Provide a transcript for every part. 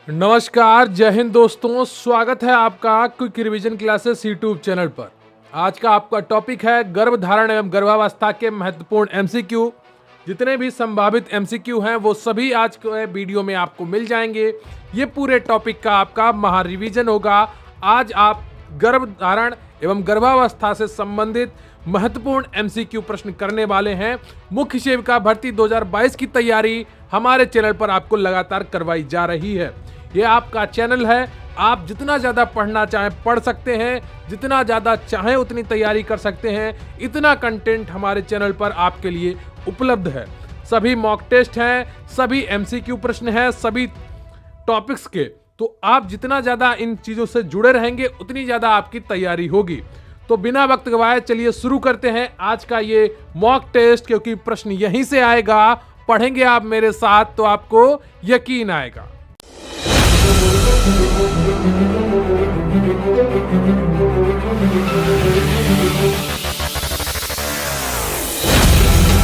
नमस्कार, जय हिंद दोस्तों। स्वागत है आपका quick revision classes YouTube channel पर। आज का आपका टॉपिक है गर्भधारण एवं गर्भावस्था के महत्वपूर्ण एमसीक्यू। जितने भी संभावित एमसीक्यू हैं वो सभी आज के वीडियो में आपको मिल जाएंगे। ये पूरे टॉपिक का आपका महा रिवीजन होगा। आज आप गर्भधारण एवं गर्भावस्था से संबंधित महत्वपूर्ण एमसीक्यू प्रश्न करने वाले हैं। मुख्य सेविका भर्ती 2022 की तैयारी हमारे चैनल पर आपको लगातार करवाई जा रही है। ये आपका चैनल है, आप जितना ज़्यादा पढ़ना चाहें पढ़ सकते हैं, जितना ज़्यादा चाहें उतनी तैयारी कर सकते हैं। इतना कंटेंट हमारे चैनल पर आपके लिए उपलब्ध है। सभी मॉक टेस्ट हैं, सभी एमसीक्यू प्रश्न हैं, सभी टॉपिक्स के। तो आप जितना ज़्यादा इन चीज़ों से जुड़े रहेंगे उतनी ज़्यादा आपकी तैयारी होगी। तो बिना वक्त गवाए चलिए शुरू करते हैं आज का ये मॉक टेस्ट, क्योंकि प्रश्न यहीं से आएगा। पढ़ेंगे आप मेरे साथ तो आपको यकीन आएगा।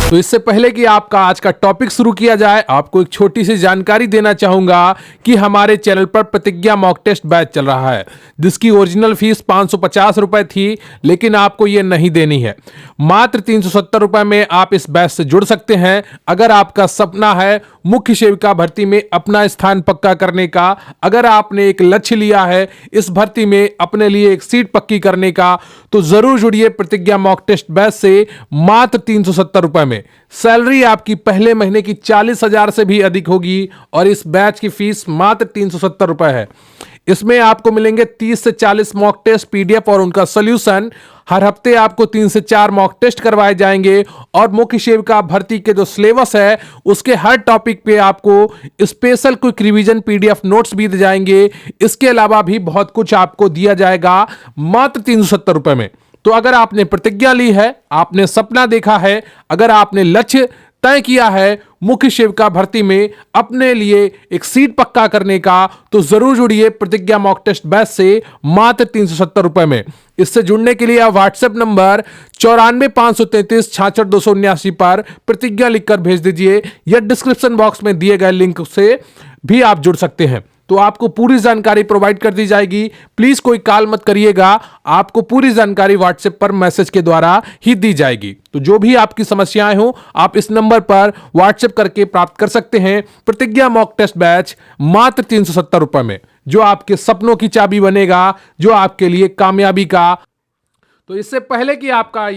तो इससे पहले कि आपका आज का टॉपिक शुरू किया जाए, आपको एक छोटी सी जानकारी देना चाहूंगा कि हमारे चैनल पर प्रतिज्ञा मॉक टेस्ट बैच चल रहा है, जिसकी ओरिजिनल फीस 550 रुपए थी, लेकिन आपको ये नहीं देनी है। मात्र 370 रुपए में आप इस बैच से जुड़ सकते हैं। अगर आपका सपना है मुख्य सेविका भर्ती में अपना स्थान पक्का करने का, अगर आपने एक लक्ष्य लिया है इस भर्ती में अपने लिए एक सीट पक्की करने का, तो जरूर जुड़िए प्रतिज्ञा मॉक टेस्ट बैच से मात्र 370 रुपए में। सैलरी आपकी पहले महीने की 40,000 से भी अधिक होगी और इस बैच की फीस मात्र 370 रुपए है। इसमें आपको मिलेंगे 30 से 40 मॉक टेस्ट पीडीएफ और उनका सोल्यूशन। हर हफ्ते आपको 3 से 4 मॉक टेस्ट करवाए जाएंगे और मुख्य सेविका भर्ती के जो सिलेबस है उसके हर टॉपिक पे आपको special quick revision PDF notes भी दिए जाएंगे। इसके अलावा भी बहुत कुछ आपको दिया जाएगा मात्र 370 रुपए में। तो अगर आपने प्रतिज्ञा ली है, आपने सपना देखा है, अगर आपने लक्ष्य तय किया है मुख्य सेविका भर्ती में अपने लिए एक सीट पक्का करने का, तो जरूर जुड़िए प्रतिज्ञा मॉक टेस्ट बैच से मात्र 370 रुपए में। इससे जुड़ने के लिए आप व्हाट्सएप नंबर 94 533 66 279 पर प्रतिज्ञा लिखकर भेज दीजिए या डिस्क्रिप्शन बॉक्स में दिए गए लिंक से भी आप जुड़ सकते हैं। तो आपको पूरी जानकारी प्रोवाइड कर दी जाएगी। प्लीज कोई कॉल मत करिएगा, आपको पूरी जानकारी व्हाट्सएप पर मैसेज के द्वारा ही दी जाएगी। तो जो भी आपकी समस्याएं हो आप इस नंबर पर व्हाट्सएप करके प्राप्त कर सकते हैं। प्रतिज्ञा मॉक टेस्ट बैच मात्र 370 रुपए में, जो आपके सपनों की चाबी बनेगा, जो आपके लिए कामयाबी का। तो इससे पहले कि आपका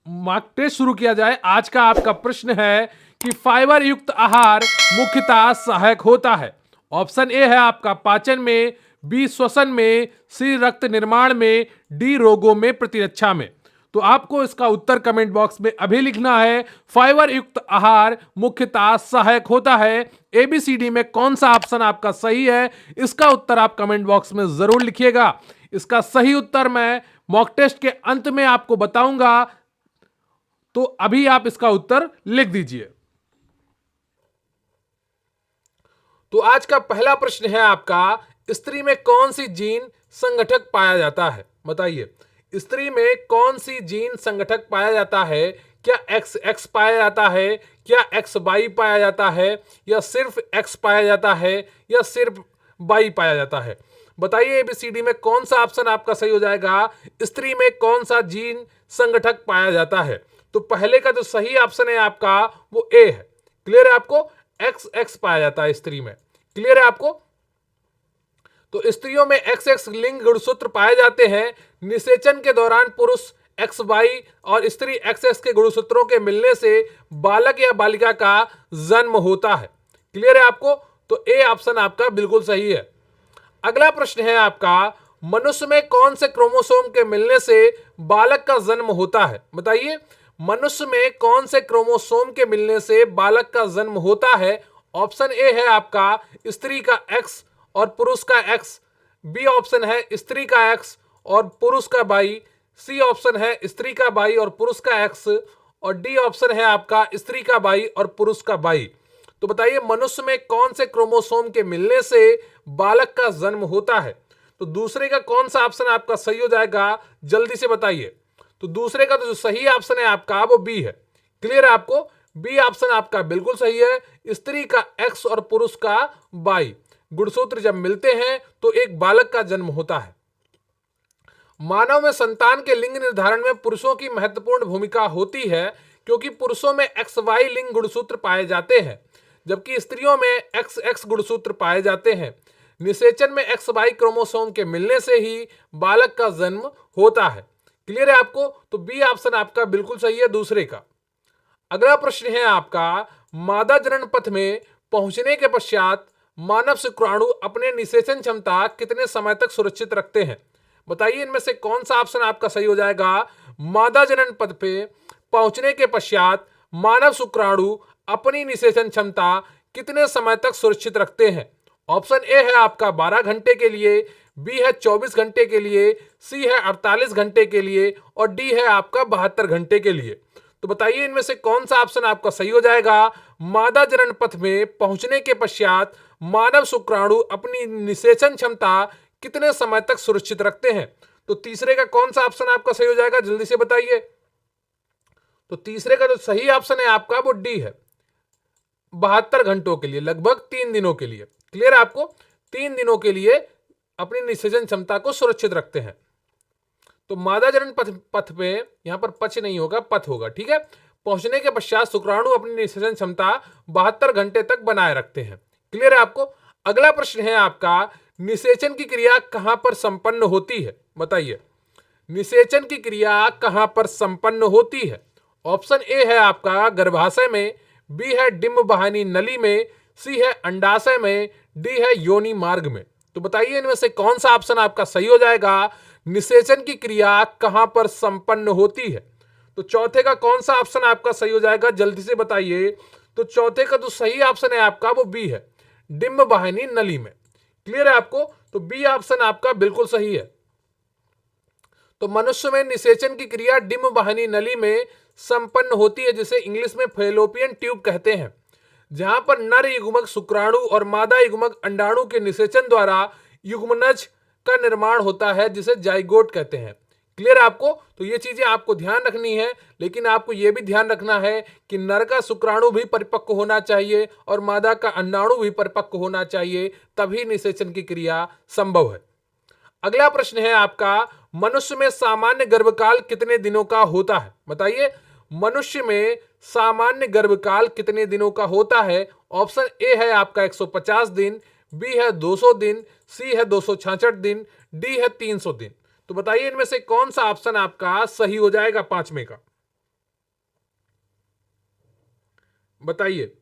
मॉक टेस्ट शुरू किया जाए, आज का आपका प्रश्न है कि फाइबर युक्त आहार मुख्यतः सहायक होता है। ऑप्शन ए है आपका पाचन में, बी श्वसन में, सी रक्त निर्माण में, डी रोगों में प्रतिरक्षा में। तो आपको इसका उत्तर कमेंट बॉक्स में अभी लिखना है। फाइबर युक्त आहार मुख्यतः सहायक होता है। एबीसीडी में कौन सा ऑप्शन आपका सही है, इसका उत्तर आप कमेंट बॉक्स में जरूर लिखिएगा। इसका सही उत्तर मैं मॉक टेस्ट के अंत में आपको बताऊंगा, तो अभी आप इसका उत्तर लिख दीजिए। तो आज का पहला प्रश्न है आपका, स्त्री में कौन सी जीन संगठक पाया जाता है? बताइए, स्त्री में कौन सी जीन संगठक पाया जाता है? क्या एक्स एक्स पाया जाता है, क्या एक्स वाई पाया जाता है, या सिर्फ एक्स पाया जाता है, या सिर्फ वाई पाया जाता है? बताइए एबीसीडी में कौन सा ऑप्शन आपका सही हो जाएगा। स्त्री में कौन सा जीन संगठक पाया जाता है? तो पहले का जो सही ऑप्शन है आपका वो ए है। क्लियर है आपको? एक्स एक्स पाया जाता है स्त्री में। क्लियर है आपको? तो स्त्रियों में एक्स एक्स लिंग गुणसूत्र पाए जाते हैं। निषेचन के दौरान पुरुष एक्स वाई और स्त्री एक्स एक्स के गुणसूत्रों के मिलने से बालक या बालिका का जन्म होता है। क्लियर है आपको? तो ए ऑप्शन आपका बिल्कुल सही है। अगला प्रश्न है आपका, मनुष्य में कौन से क्रोमोसोम के मिलने से बालक का जन्म होता है? बताइए, मनुष्य में कौन से क्रोमोसोम के मिलने से बालक का जन्म होता है? ऑप्शन ए है आपका स्त्री का एक्स और पुरुष का एक्स, बी ऑप्शन है स्त्री का एक्स और पुरुष का वाई, सी ऑप्शन है स्त्री का वाई और पुरुष का एक्स, और डी ऑप्शन है आपका स्त्री का वाई और पुरुष का वाई। तो बताइए, मनुष्य में कौन से क्रोमोसोम के मिलने से बालक का जन्म होता है? तो दूसरे का कौन सा ऑप्शन आपका सही हो जाएगा, जल्दी से बताइए। तो दूसरे का तो जो सही ऑप्शन है आपका वो बी है। क्लियर है आपको? बी ऑप्शन आपका बिल्कुल सही है, स्त्री का एक्स और पुरुष का वाई। गुणसूत्र जब मिलते हैं तो एक बालक का जन्म होता है। मानव में संतान के लिंग निर्धारण में पुरुषों की महत्वपूर्ण भूमिका होती है, क्योंकि पुरुषों में XY लिंग गुणसूत्र पाए जाते हैं, जबकि स्त्रियों में XX गुणसूत्र पाए जाते हैं। निषेचन में XY क्रोमोसोम के मिलने से ही बालक का जन्म होता है। क्लियर है आपको? तो बी ऑप्शन आपका बिल्कुल सही है दूसरे का। अगला प्रश्न है आपका, मादा जनन पथ में पहुंचने के पश्चात मानव शुक्राणु अपने निषेचन क्षमता कितने समय तक सुरक्षित रखते हैं? बताइए इनमें से कौन सा ऑप्शन आपका सही हो जाएगा। मादा जनन पथ पे पहुंचने के पश्चात मानव शुक्राणु अपनी निषेचन क्षमता कितने समय तक सुरक्षित रखते हैं? ऑप्शन ए है आपका 12 घंटे के लिए, बी है 24 घंटे के लिए, सी है 48 घंटे के लिए और डी है आपका 72 घंटे के लिए। तो बताइए इनमें से कौन सा ऑप्शन आपका सही हो जाएगा। मादा जनन पथ में पहुंचने के पश्चात मानव शुक्राणु अपनी निषेचन क्षमता कितने समय तक सुरक्षित रखते हैं? तो तीसरे का कौन सा ऑप्शन आपका सही हो जाएगा, जल्दी से बताइए। तो तीसरे का जो सही ऑप्शन है आपका वो डी है, 72 घंटों के लिए, लगभग 3 दिनों के लिए। क्लियर है आपको? 3 दिनों के लिए अपनी निषेचन क्षमता को सुरक्षित रखते हैं। तो मादा जनन पथ पे यहां पर पच नहीं होगा, पथ होगा, ठीक है। पहुंचने के पश्चात शुक्राणु अपनी निषेचन क्षमता 72 घंटे तक बनाए रखते हैं। क्लियर है आपको? अगला प्रश्न है आपका, निषेचन की क्रिया कहां पर संपन्न होती है? बताइए निषेचन की क्रिया कहां पर संपन्न होती है? ऑप्शन ए है आपका गर्भाशय में, बी है डिंब वाहिनी नली में, सी है अंडाशय में, डी है योनि मार्ग में। तो बताइए इनमें से कौन सा ऑप्शन आपका सही हो जाएगा। निषेचन की क्रिया कहां पर संपन्न होती है? तो चौथे का कौन सा ऑप्शन आपका सही हो जाएगा, जल्दी से बताइए। तो चौथे का जो सही ऑप्शन है आपका वो बी है, डिंब वाहिनी नली में। क्लियर है आपको? तो बी ऑप्शन आपका बिल्कुल सही है। तो मनुष्य में निषेचन की क्रिया डिंब वाहिनी नली में संपन्न होती है, जिसे इंग्लिश में फैलोपियन ट्यूब कहते हैं, जहां पर नर युग्मक शुक्राणु और मादा युग्मक अंडाणु के निषेचन द्वारा युग्मनज का निर्माण होता है, जिसे जाइगोट कहते हैं। क्लियर आपको? तो ये चीजें आपको ध्यान रखनी है, लेकिन आपको यह भी ध्यान रखना है कि नर का शुक्राणु भी परिपक्व होना चाहिए और मादा का अंडाणु भी परिपक्व होना चाहिए, तभी निषेचन की क्रिया संभव है। अगला प्रश्न है आपका, मनुष्य में सामान्य गर्भकाल कितने दिनों का होता है? बताइए मनुष्य में सामान्य गर्भकाल कितने दिनों का होता है? ऑप्शन ए है आपका 150 दिन, बी है 200 दिन, सी है 266 दिन, डी है 300 दिन। तो बताइए इनमें से कौन सा ऑप्शन आपका सही हो जाएगा पांचवें का। बताइए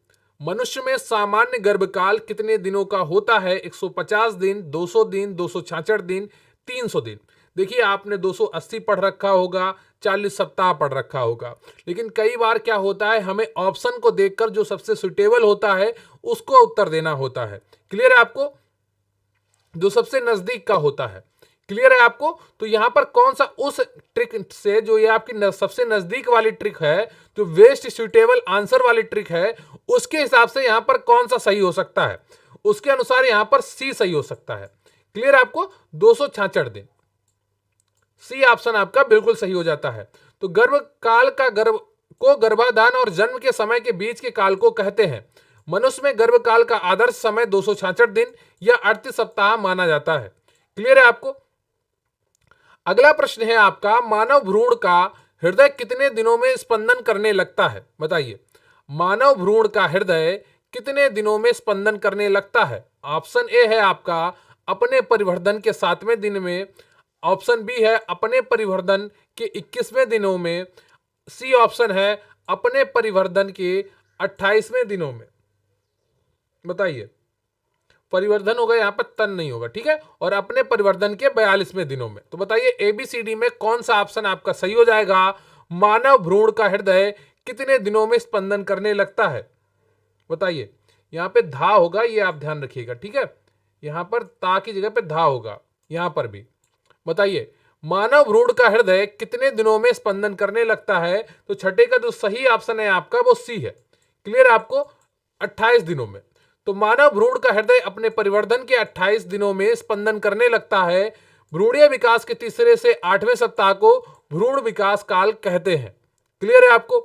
मनुष्य में सामान्य गर्भकाल कितने दिनों का होता है? 150 दिन, 200 दिन, 266 दिन, 300 दिन। देखिए आपने 280 पढ़ रखा होगा, 40 सप्ताह पढ़ रखा होगा, लेकिन कई बार क्या होता है, हमें ऑप्शन को देखकर जो सबसे सुटेबल होता है उसको उत्तर देना होता है। क्लियर है आपको? जो सबसे नजदीक का होता है। क्लियर है आपको? तो यहां पर कौन सा उस ट्रिक से, जो ये आपकी सबसे नजदीक वाली ट्रिक है, जो वेस्ट सुटेबल आंसर वाली ट्रिक है, उसके हिसाब से यहां पर कौन सा सही हो सकता है, उसके अनुसार यहां पर सी सही हो सकता है। क्लियर है आपको? 266 दिन, सी ऑप्शन आपका बिल्कुल सही हो जाता है। तो गर्भकाल का गर्भाधान और जन्म के समय के बीच के काल को कहते हैं। मनुष्य में गर्भकाल का आदर्श समय 266 दिन या 38 सप्ताह माना जाता है। क्लियर है आपको? अगला प्रश्न है आपका, मानव भ्रूण का हृदय कितने दिनों में स्पंदन करने लगता है? बताइए मानव भ्रूण का हृदय कितने दिनों में स्पंदन करने लगता है? ऑप्शन ए है आपका अपने परिवर्धन के 7वें दिन में, ऑप्शन बी है अपने परिवर्धन के 21वें दिनों में, सी ऑप्शन है अपने परिवर्धन के 28वें दिनों में। बताइए परिवर्धन होगा, यहां पर तन नहीं होगा, ठीक है, और अपने परिवर्धन के 42वें दिनों में। तो बताइए एबीसीडी में कौन सा ऑप्शन आपका सही हो जाएगा। मानव भ्रूण का हृदय कितने दिनों में स्पंदन करने लगता है? बताइए यहां पे धा होगा, ये आप ध्यान रखिएगा, ठीक है, यहां पर ता की जगह पे धा होगा, यहां पर भी। बताइए मानव भ्रूण का हृदय कितने दिनों में स्पंदन करने लगता है? तो छठे का जो सही ऑप्शन है आपका वो सी है। क्लियर आपको? 28 दिनों में। तो मानव भ्रूण का हृदय अपने परिवर्धन के 28 दिनों में स्पंदन करने लगता है। भ्रूणीय विकास के तीसरे से 8वें सप्ताह को भ्रूण विकास काल कहते हैं। क्लियर है आपको?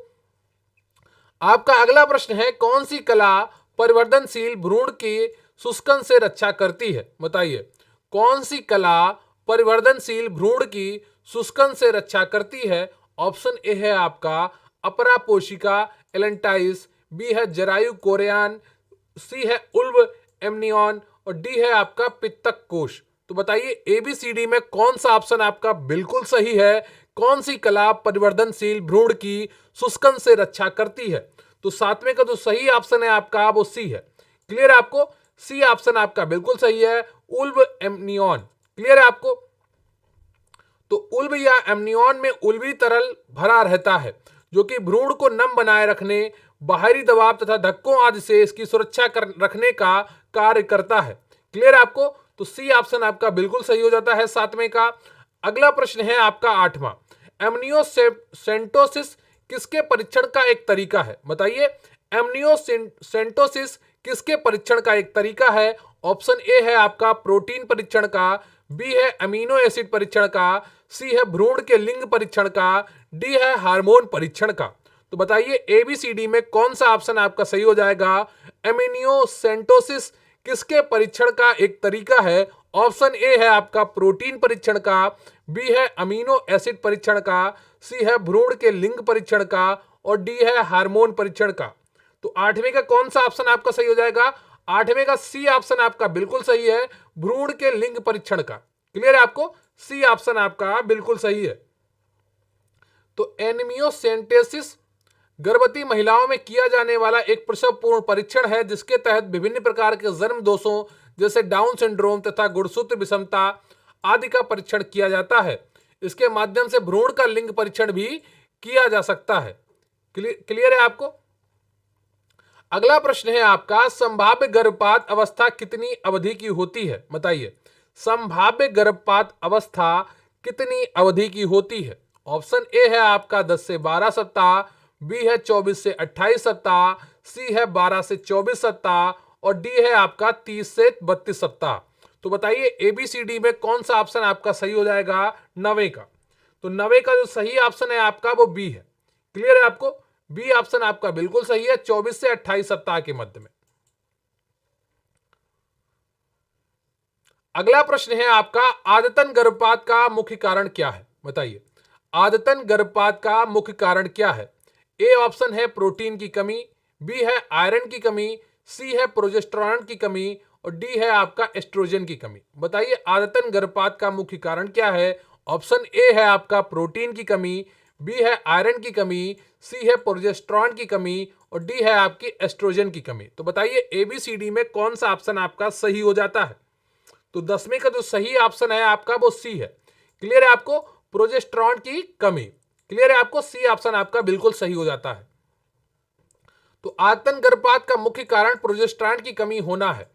आपका अगला प्रश्न है, कौन सी कला परिवर्तनशील भ्रूण के शुष्कन से रक्षा करती है? बताइए कौन सी कला परिवर्तनशील भ्रूण की शुष्कन से रक्षा करती है? ऑप्शन ए है आपका अपरा पोशिका एलेंटाइस, बी है जरायु कोरियान, सी है उल्व एमनियन और डी है आपका पित्तक कोश। तो बताइए एबीसीडी में कौन सा ऑप्शन आपका बिल्कुल सही है? कौन सी कला परिवर्तनशील भ्रूण की शुष्कन से रक्षा करती है? तो सातवें का जो सही ऑप्शन है आपका वो सी है। क्लियर है आपको? सी ऑप्शन आपका बिल्कुल सही है, उल्व एमनियन। क्लियर है आपको? तो उल्व या एमनियन में उल्वी तरल भरा रहता है जो कि भ्रूण को नम बनाए रखने, बाहरी दबाव तथा धक्कों आदि से इसकी सुरक्षा रखने का कार्य करता है। क्लियर है आपको? तो सी ऑप्शन आपका बिल्कुल सही हो जाता है सातवें का। अगला प्रश्न है आपका आठवां। एमनियोसेंटोसिस किसके परीक्षण का एक तरीका है? बताइए एमनियोसेंटोसिस किसके परीक्षण का एक तरीका है? ऑप्शन ए है आपका प्रोटीन परीक्षण का, बी है अमीनो एसिड परीक्षण का, सी है भ्रूण के लिंग परीक्षण का, डी है हार्मोन परीक्षण का। तो बताइए एबीसीडी में कौन सा ऑप्शन आपका सही हो जाएगा? एमिनियोसेंटोसिस किसके परीक्षण का एक तरीका है? ऑप्शन ए है आपका प्रोटीन परीक्षण का, बी है अमीनो एसिड परीक्षण का, सी है भ्रूण के लिंग परीक्षण का और डी है हार्मोन परीक्षण का। तो आठवें का कौन सा ऑप्शन आपका सही हो जाएगा? आठवें का सी ऑप्शन आपका बिल्कुल सही है, भ्रूण के लिंग परीक्षण का। क्लियर है आपको? सी ऑप्शन आपका बिल्कुल सही है। तो एनिमियोसेंटेसिस गर्भवती महिलाओं में किया जाने वाला एक प्रसव पूर्ण परीक्षण है जिसके तहत विभिन्न प्रकार के जन्म दोषों जैसे डाउन सिंड्रोम तथा गुणसूत्र विषमता आदि का परीक्षण किया जाता है। इसके माध्यम से भ्रूण का लिंग परीक्षण भी किया जा सकता है। क्लियर है आपको? अगला प्रश्न है आपका संभाव्य गर्भपात अवस्था कितनी अवधि की होती है? बताइए संभाव्य गर्भपात अवस्था कितनी अवधि की होती है? ऑप्शन ए है आपका 10 से 12 सप्ताह, बी है 24 से 28 सप्ताह, सी है 12 से 24 सप्ताह और डी है आपका 30 से 32 सप्ताह। तो बताइए एबीसीडी में कौन सा ऑप्शन आपका सही हो जाएगा? नवे का। तो नवे का जो सही ऑप्शन है आपका वो बी है। क्लियर है आपको? बी ऑप्शन आपका बिल्कुल सही है, 24 से 28 सप्ताह के मध्य में। अगला प्रश्न है आपका आदतन गर्भपात का मुख्य कारण क्या है? बताइए आदतन गर्भपात का मुख्य कारण क्या है? ए ऑप्शन है प्रोटीन की कमी, बी है आयरन की कमी, सी है प्रोजेस्टेरोन की कमी और डी है आपका एस्ट्रोजन की कमी। बताइए आदतन गर्भपात का मुख्य कारण क्या है? ऑप्शन ए है आपका प्रोटीन की कमी, बी है आयरन की कमी, सी है प्रोजेस्टेरोन की कमी और डी है आपकी एस्ट्रोजन की कमी। तो बताइए एबीसीडी में कौन सा ऑप्शन आपका सही हो जाता है? तो 10वें का जो सही ऑप्शन है आपका वो सी है। क्लियर है आपको? प्रोजेस्टेरोन की कमी। क्लियर है आपको? सी ऑप्शन आपका बिल्कुल सही हो जाता है। तो आदतन गर्भपात का मुख्य कारण प्रोजेस्टेरोन की कमी होना है।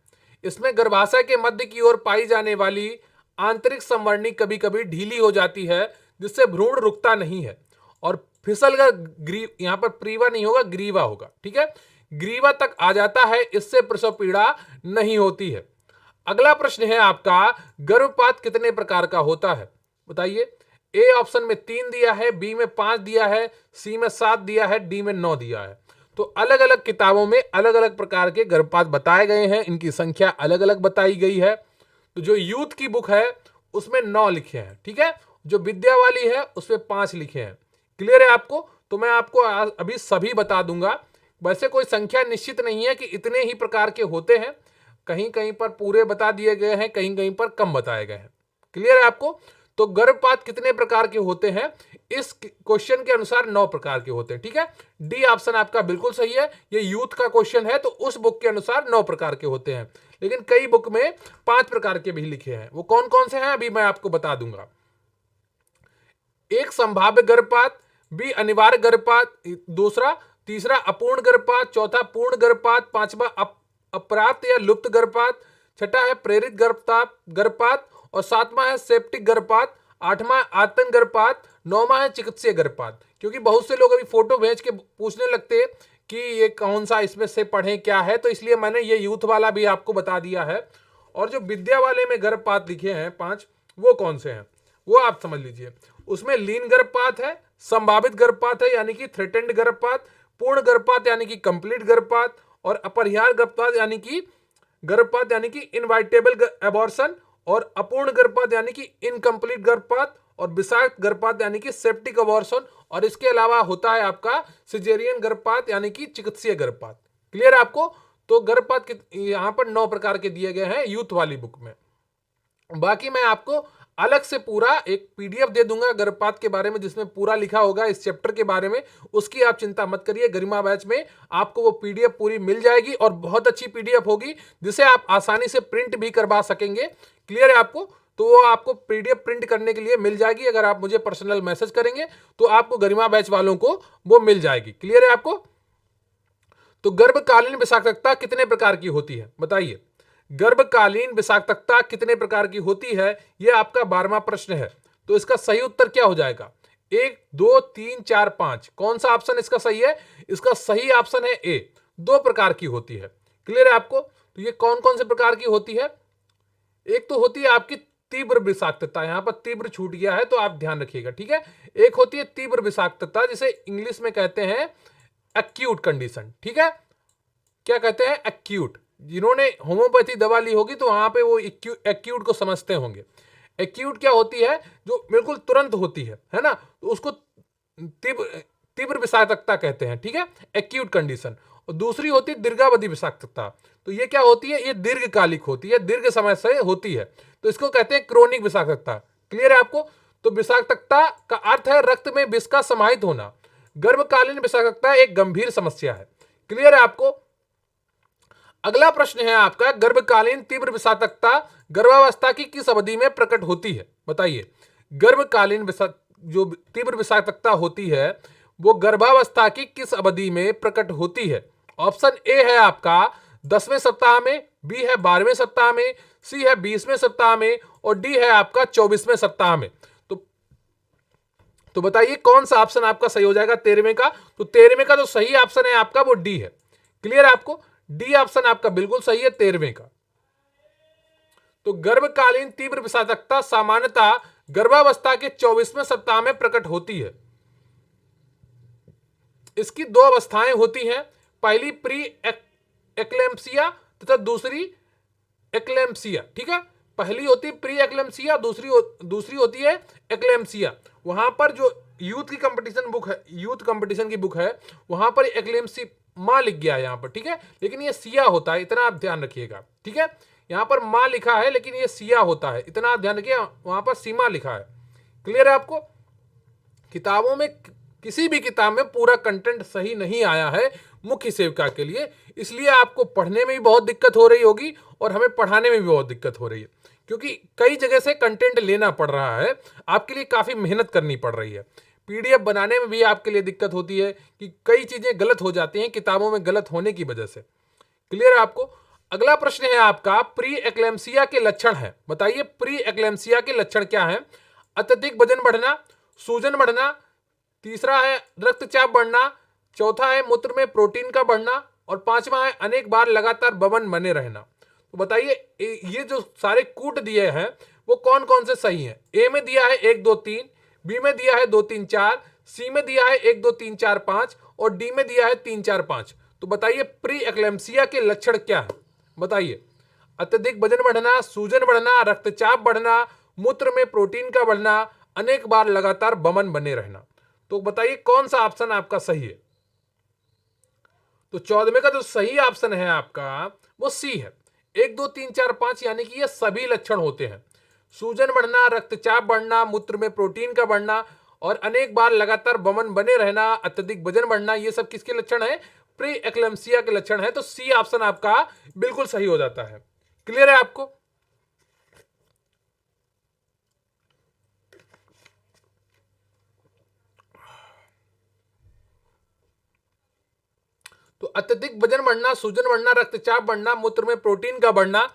इसमें गर्भाशय के मध्य की ओर पाई जाने वाली आंतरिक संवरणी कभी कभी ढीली हो जाती है जिससे भ्रूण रुकता नहीं है और फिसलकर यहां पर प्रीवा नहीं होगा, ग्रीवा होगा। ठीक है, ग्रीवा तक आ जाता है, इससे प्रसव पीड़ा नहीं होती है। अगला प्रश्न है आपका गर्भपात कितने प्रकार का होता है? बताइए ए ऑप्शन में 3 दिया है, बी में 5 दिया है, सी में 7 दिया है, डी में 9 दिया है। तो अलग अलग किताबों में अलग अलग प्रकार के गर्भपात बताए गए हैं, इनकी संख्या अलग अलग बताई गई है। तो जो यूथ की बुक है उसमें 9 लिखे हैं, ठीक है, जो विद्या वाली है उसमें 5 लिखे हैं। क्लियर है आपको? तो मैं आपको अभी सभी बता दूंगा। वैसे कोई संख्या निश्चित नहीं है कि इतने ही प्रकार के होते हैं, कहीं कहीं पर पूरे बता दिए गए हैं, कहीं कहीं पर कम बताए गए हैं। क्लियर है आपको? तो गर्भपात कितने प्रकार के होते हैं? इस क्वेश्चन के अनुसार 9 प्रकार के होते हैं। ठीक है, डी ऑप्शन आपका बिल्कुल सही है। ये यूथ का क्वेश्चन है तो उस बुक के अनुसार 9 प्रकार के होते हैं, लेकिन कई बुक में 5 प्रकार के भी लिखे हैं। वो कौन कौन से हैं अभी मैं आपको बता दूंगा। एक संभाव्य गर्भपात, बी अनिवार्य गर्भपात, दूसरा, तीसरा अपूर्ण गर्भपात, चौथा पूर्ण गर्भपात, पांचवा अप्राप्त या लुप्त गर्भपात, छठा है प्रेरित गर्भपात और सातवां है सेप्टिक गर्भपात, आठवां आतंक गर्भपात, नौवां है चिकित्सीय गर्भपात। क्योंकि बहुत से लोग अभी फोटो भेज के पूछने लगते हैं कि ये कौन सा इसमें से पढ़ें क्या है, तो इसलिए मैंने ये यूथ वाला भी आपको बता दिया है। और जो विद्या वाले में गर्भपात लिखे हैं 5, वो कौन से हैं वो आप समझ लीजिए। उसमें लीन गर्भपात है, संभावित गर्भपात है यानी कि थ्रेटेंड गर्भपात, पूर्ण गर्भपात यानी कि कंप्लीट गर्भपात और अपरिहार्य गर्भपात यानी कि गर्भपात यानी कि इनवाइटेबल एबॉर्शन, और अपूर्ण गर्भपात यानी कि इनकम्प्लीट गर्भपात, और विषाक्त गर्भपात यानी कि सेप्टिक अबॉर्शन, और इसके अलावा होता है आपका सिजेरियन गर्भपात यानी कि चिकित्सीय गर्भपात। क्लियर है आपको? तो गर्भपात यहां पर 9 प्रकार के दिए गए हैं यूथ वाली बुक में। बाकी मैं आपको अलग से पूरा एक पीडीएफ दे दूंगा गर्भपात के बारे में, जिसमें पूरा लिखा होगा इस चैप्टर के बारे में। उसकी आप चिंता मत करिए, गरिमा बैच में आपको वो पीडीएफ पूरी मिल जाएगी, और बहुत अच्छी पीडीएफ होगी जिसे आप आसानी से प्रिंट भी करवा सकेंगे। क्लियर है आपको? तो वो आपको पीडीएफ प्रिंट करने के लिए मिल जाएगी, अगर आप मुझे पर्सनल मैसेज करेंगे तो आपको गरिमा बैच वालों को वो मिल जाएगी। क्लियर है आपको? तो गर्भकालीन विषाक्तता कितने प्रकार की होती है बताइए? गर्भकालीन विषाक्तता कितने प्रकार की होती है, यह आपका 12वां प्रश्न है। तो इसका सही उत्तर क्या हो जाएगा? 1 2 3 4 5। कौन सा ऑप्शन इसका सही है? इसका सही ऑप्शन है ए, 2 प्रकार की होती है। क्लियर है आपको? तो ये कौन कौन से प्रकार की होती है? एक तो होती है आपकी तीव्र विषाक्तता, यहां पर तीव्र छूट गया है तो आप ध्यान रखिएगा, ठीक है। एक होती है तीव्र विषाक्तता, जिसे इंग्लिश में कहते हैं एक्यूट कंडीशन, ठीक है। क्या कहते हैं? एक्यूट। जिन्होंने होम्योपैथी दवा ली होगी तो वहां पे वो एक्यूट को समझते होंगे। एक्यूट क्या होती है? जो बिल्कुल तुरंत होती है ना, तो उसको तीव्र तीव्र विषाक्तता कहते हैं, ठीक है, एक्यूट कंडीशन। और दूसरी होती है दीर्घावधि विषाक्तता। तो ये क्या होती है? ये दीर्घकालिक होती है, दीर्घ समय से होती है, तो इसको कहते हैं क्रोनिक विषाक्तता। क्लियर है आपको? तो विषाक्तता का अर्थ है रक्त में विष का समाहित होना। गर्भकालीन विषाक्तता एक गंभीर समस्या है। क्लियर है आपको? अगला प्रश्न है आपका, गर्भकालीन तीव्र विषाक्तता गर्भावस्था की किस अवधि में प्रकट होती है बताइए? गर्भकालीन जो तीव्र विषाक्तता होती है वो गर्भावस्था की किस अवधि में प्रकट होती है? ऑप्शन ए है आपका 10वें सप्ताह में, बी है 12वें सप्ताह में, सी है 20वें सप्ताह में, और डी है आपका 24वें सप्ताह में। तो बताइए कौन सा ऑप्शन आपका सही हो जाएगा 13वें का? तो 13वें का जो सही ऑप्शन है आपका वो डी है। क्लियर है आपको? डी ऑप्शन आपका बिल्कुल सही है 13वें का। तो गर्भकालीन तीव्र विषाक्तता सामान्यतः गर्भावस्था के 24वें सप्ताह में प्रकट होती है। इसकी 2 अवस्थाएं होती हैं, पहली प्री एक्लेम्पसिया तथा दूसरी एक्लेम्पसिया, ठीक है। पहली होती है प्री एक्लेम्पसिया, दूसरी होती है एक्लेम्पसिया। वहां पर जो यूथ की कंपटीशन बुक है, यूथ कंपटीशन की बुक है, वहां पर एक्लेम्पसिया लिख गया है यहां पर, ठीक है, लेकिन ये सिया होता है, इतना आप ध्यान रखिएगा, ठीक है। यहां पर मां लिखा है लेकिन ये सिया होता है, इतना आप ध्यान रखिए, वहां पर सीमा लिखा है। क्लियर है आपको? किताबों में किसी भी किताब में पूरा कंटेंट सही नहीं आया है मुख्य सेविका के लिए, इसलिए आपको पढ़ने में भी बहुत दिक्कत हो रही होगी और हमें पढ़ाने में भी बहुत दिक्कत हो रही है, क्योंकि कई जगह से कंटेंट लेना पड़ रहा है, आपके लिए काफ़ी मेहनत करनी पड़ रही है। पीडीएफ बनाने में भी आपके लिए दिक्कत होती है कि कई चीज़ें गलत हो जाती हैं किताबों में गलत होने की वजह से। क्लियर है आपको? अगला प्रश्न है आपका, प्री एक्लेम्पसिया के लक्षण है बताइए? प्री एक्लेम्पसिया के लक्षण क्या है? अत्यधिक वजन बढ़ना, सूजन बढ़ना, तीसरा है रक्तचाप बढ़ना, चौथा है मूत्र में प्रोटीन का बढ़ना, और पांचवा है अनेक बार लगातार बमन बने रहना। तो बताइए ये जो सारे कूट दिए हैं वो कौन कौन से सही हैं? ए में दिया है 1 2 3, बी में दिया है 2 3 4, सी में दिया है 1 2 3 4 5, और डी में दिया है 3 4 5। तो बताइए प्री एक्लेम्पसिया के लक्षण क्या है बताइए? अत्यधिक वजन बढ़ना, सूजन बढ़ना, रक्तचाप बढ़ना, मूत्र में प्रोटीन का बढ़ना, अनेक बार लगातार बमन बने रहना। तो बताइए कौन सा ऑप्शन आपका सही है? तो 14वें का जो सही ऑप्शन है आपका वो सी है। 1 2 3 4 5 यानी कि ये सभी लक्षण होते हैं। सूजन बढ़ना, रक्तचाप बढ़ना, मूत्र में प्रोटीन का बढ़ना, और अनेक बार लगातार बमन बने रहना, अत्यधिक वजन बढ़ना, ये सब किसके लक्षण है? प्री एक्लेम्पसिया के लक्षण है। तो सी ऑप्शन आपका बिल्कुल सही हो जाता है। क्लियर है आपको? तो अत्यधिक वजन बढ़ना, सूजन बढ़ना, रक्तचाप बढ़ना, मूत्र में प्रोटीन का बढ़ना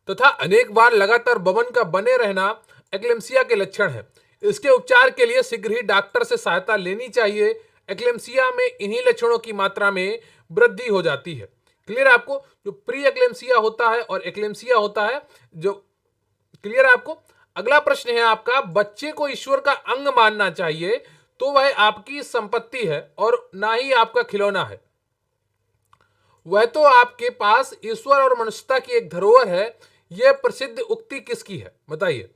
तथा अनेक बार लगातार बमन का बने रहना एक्लेम्पसिया के लक्षण है। इसके उपचार के लिए शीघ्र ही डॉक्टर से सहायता लेनी चाहिए। एक्लेम्पसिया में इन्हीं लक्षणों की मात्रा में वृद्धि हो जाती है। क्लियर है आपको? जो प्री एक्लेम्पसिया होता है और एक्लेम्पसिया होता है जो, क्लियर है आपको? अगला प्रश्न है आपका, बच्चे को ईश्वर का अंग मानना चाहिए तो वह आपकी संपत्ति है और ना ही आपका खिलौना है। वह तो आपके पास ईश्वर और मनुष्यता की एक धरोहर है, यह प्रसिद्ध उक्ति किसकी है? बताइए।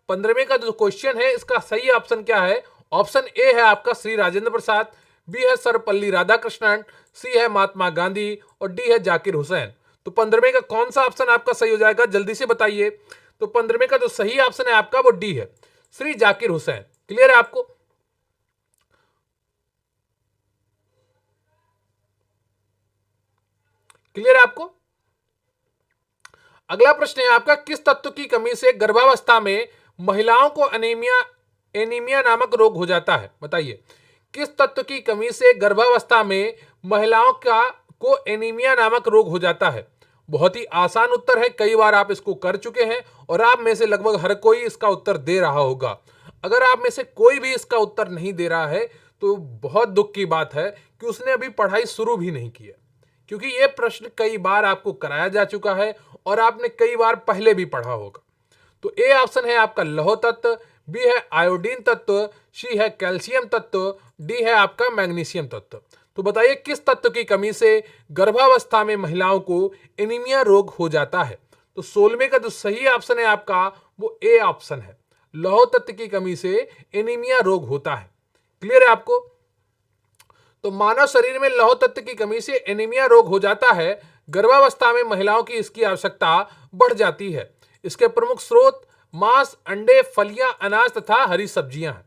15वें का जो क्वेश्चन है इसका सही ऑप्शन क्या है? ऑप्शन ए है आपका श्री राजेंद्र प्रसाद, बी है सर्वपल्ली राधाकृष्णन, सी है महात्मा गांधी और डी है जाकिर हुसैन। तो 15वें का कौन सा ऑप्शन आपका सही हो जाएगा, जल्दी से बताइए। तो 15वें का जो सही ऑप्शन है आपका वो डी है, श्री जाकिर हुसैन। क्लियर है आपको? क्लियर है आपको? अगला प्रश्न है आपका, किस तत्व की कमी से गर्भावस्था में महिलाओं को एनीमिया एनीमिया नामक रोग हो जाता है? बताइए। किस तत्व की कमी से गर्भावस्था में महिलाओं का को एनीमिया नामक रोग हो जाता है? बहुत ही आसान उत्तर है, कई बार आप इसको कर चुके हैं और आप में से लगभग हर कोई इसका उत्तर दे रहा होगा। अगर आप में से कोई भी इसका उत्तर नहीं दे रहा है तो बहुत दुख की बात है कि उसने अभी पढ़ाई शुरू भी नहीं की है, क्योंकि यह प्रश्न कई बार आपको कराया जा चुका है और आपने कई बार पहले भी पढ़ा होगा। तो ए ऑप्शन है आपका लौह तत्व, बी है आयोडीन तत्व, सी है कैल्शियम तत्व, डी है आपका मैग्नीशियम तत्व। तो बताइए किस तत्व की कमी से गर्भावस्था में महिलाओं को एनीमिया रोग हो जाता है? तो 16वें का जो सही ऑप्शन है आपका वो ए ऑप्शन है, लौह तत्व की कमी से एनीमिया रोग होता है। क्लियर है आपको? तो मानव शरीर में लौह तत्व की कमी से एनीमिया रोग हो जाता है। गर्भावस्था में महिलाओं की इसकी आवश्यकता बढ़ जाती है। इसके प्रमुख स्रोत मांस, अंडे, फलियां, अनाज तथा हरी सब्जियां हैं।